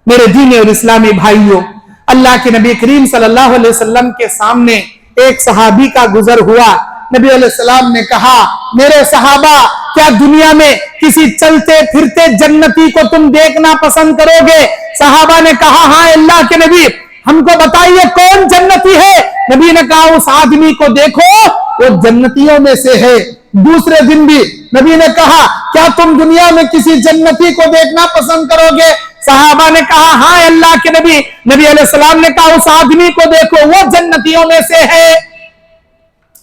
A: मेरे दीनी और इस्लामी भाइयों, अल्लाह के नबी करीम सल्लल्लाहु अलैहि वसल्लम के सामने एक सहाबी का गुजर हुआ। नबी अलैहिस्सलाम ने कहा, मेरे सहाबा, क्या दुनिया में किसी चलते फिरते जन्नती को तुम देखना पसंद करोगे? सहाबा ने कहा, हाँ अल्लाह के नबी, हमको बताइए कौन जन्नती है? नबी ने कहा, उस आदमी को देखो, वो जन्नतियों में से है। दूसरे दिन भी नबी ने कहा, क्या तुम दुनिया में किसी जन्नती को देखना पसंद करोगे? सहाबा ने कहा, हाँ अल्लाह के नबी। नबी अलैहिस्सलाम ने कहा, उस आदमी को देखो, वो जन्नतियों में से है।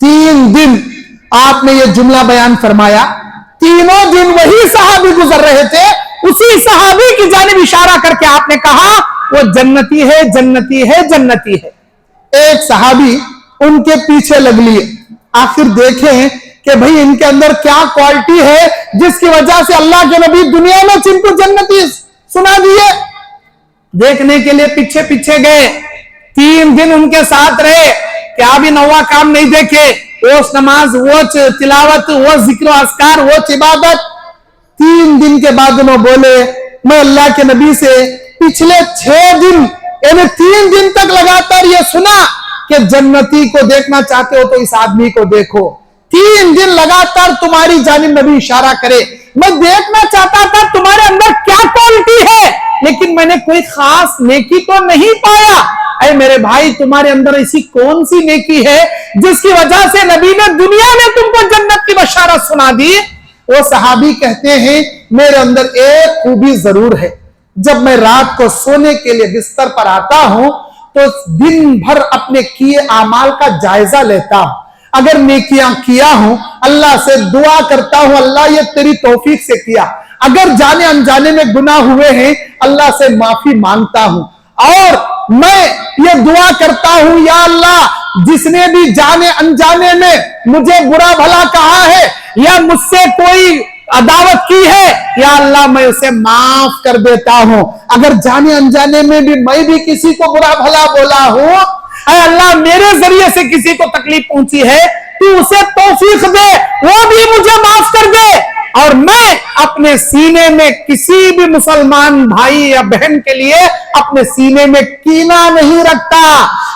A: 3 दिन आपने ये जुमला बयान फरमाया। तीनों दिन वही सहाबी गुजर रहे थे, उसी सहाबी की जानिब इशारा करके आपने कहा, वो जन्नती है, जन्नती है, जन्नती है। एक सहाबी उनके पीछे लग लिए। आखिर देखें कि भाई इनके अंदर क्या क्वालिटी है जिसकी वजह से अल्लाह के नबी दुनिया में जिनको जन्नती सुना दिए। देखने के लिए पीछे पीछे गए, 3 दिन उनके साथ रहे, क्या भी नवा काम नहीं देखे। वो नमाज, वो तिलावत, वो जिक्र अस्कार, वो इबादत। 3 दिन के बाद उन्होंने बोले, मैं अल्लाह के नबी से पिछले 6 दिन यानी 3 दिन तक लगातार ये सुना कि जन्नती को देखना चाहते हो तो इस आदमी को देखो। 3 दिन लगातार तुम्हारी जानिब नबी इशारा करे, मैं देखना चाहता था तुम्हारे अंदर क्या क्वालिटी है, लेकिन मैंने कोई खास नेकी तो नहीं पाया। अरे मेरे भाई, तुम्हारे अंदर ऐसी कौन सी नेकी है जिसकी वजह से नबी ने दुनिया में तुमको जन्नत की बशारत सुना दी? वो सहाबी कहते हैं, मेरे अंदर एक खूबी जरूर है, जब मैं रात को सोने के लिए बिस्तर पर आता हूं तो दिन भर अपने किए आमाल का जायजा लेता हूं। अगर नेकियां किया हूं अल्लाह से दुआ करता हूं, अल्लाह ये तेरी तौफीक से किया। अगर जाने अनजाने में गुनाह हुए हैं अल्लाह से माफी मांगता हूं और मैं ये दुआ करता हूं, या अल्लाह जिसने भी जाने अनजाने में मुझे बुरा भला कहा है या मुझसे कोई अदावत की है, या अल्लाह मैं उसे माफ कर देता हूं। अगर जाने अनजाने में भी मैं भी किसी को बुरा भला बोला हूं, अल्लाह मेरे जरिए से किसी को तकलीफ पहुंची है, तू उसे तौफीक दे, वो भी मुझे माफ कर दे। और मैं अपने सीने में किसी भी मुसलमान भाई या बहन के लिए अपने सीने में कीना नहीं रखता।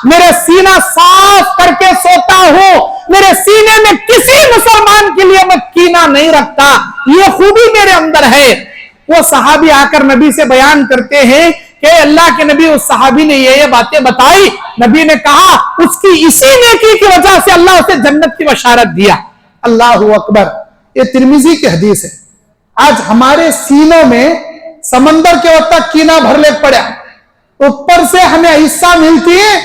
A: मेरे सीना साफ करके सोता हूं, मेरे सीने में किसी मुसलमान के लिए मैं कीना नहीं रखता। ये खूबी मेरे अंदर है। वो सहाबी आकर नबी से बयान करते हैं कि अल्लाह के नबी, उस सहाबी ने ये बातें बताई। नबी ने कहा उसकी इसी नेकी की वजह से अल्लाह उसे जन्नत की बशारत दिया। अल्लाह अकबर। ये तिरमिजी की हदीस है। आज हमारे सीनों में समंदर के वक्त तक कीना भर ले पड़ा, ऊपर से हमें हिस्सा मिलती है।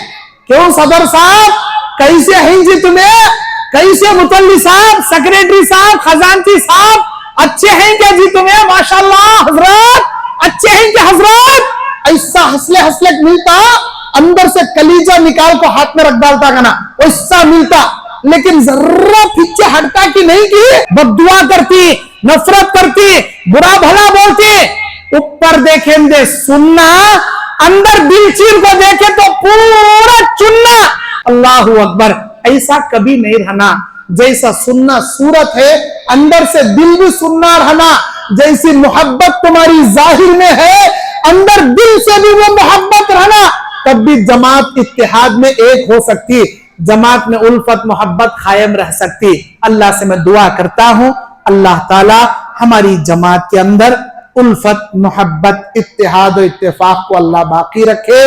A: क्यों सदर साहब, कैसे हैं जी तुम्हें, कैसे मुतल्ली साहब, सेक्रेटरी साहब, खजांची साहब, अच्छे हैं क्या जी तुम्हें, माशाल्लाह हजरत, अच्छे हैं क्या हजरत। ऐसा हंसले हंसले मिलता, अंदर से कलीजा निकाल को हाथ में रख डालता का ना, वैसा मिलता। लेकिन जरा पीछे हटता कि नहीं की बददुआ करती, नफरत करती, बुरा भला बोलती। ऊपर देखेंगे सुनना, अंदर दिल चीर को देखे तो पूरा चुनना। अल्लाह अकबर। ऐसा कभी नहीं रहना। जैसा सुनना सूरत है, अंदर से दिल भी सुनना रहना। जैसी मोहब्बत तुम्हारी जाहिर में है, अंदर दिल से भी वो मोहब्बत रहना। तब भी जमात इत्तेहाद में एक हो सकती, जमात में उल्फत मोहब्बत कायम रह सकती। अल्लाह से मैं दुआ करता हूं, अल्लाह ताला हमारी जमात के अंदर उल्फत मोहब्बत इत्तेहाद और इत्तेफाक को अल्लाह बाकी रखे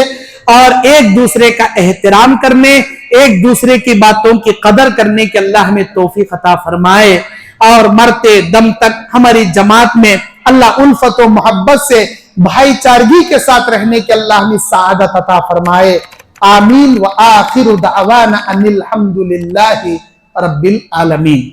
A: और एक दूसरे का एहतराम करने, एक दूसरे की बातों की कदर करने की अल्लाह हमें तौफीक अता फरमाए। और मरते दम तक हमारी जमात में अल्लाह उल्फत और मोहब्बत से भाईचारगी के साथ रहने की अल्लाह हमें सआदत अता फरमाए। आमीन व आखिरु दअवाना अनिल हम्दुलिल्लाहि रब्बिल आलमीन।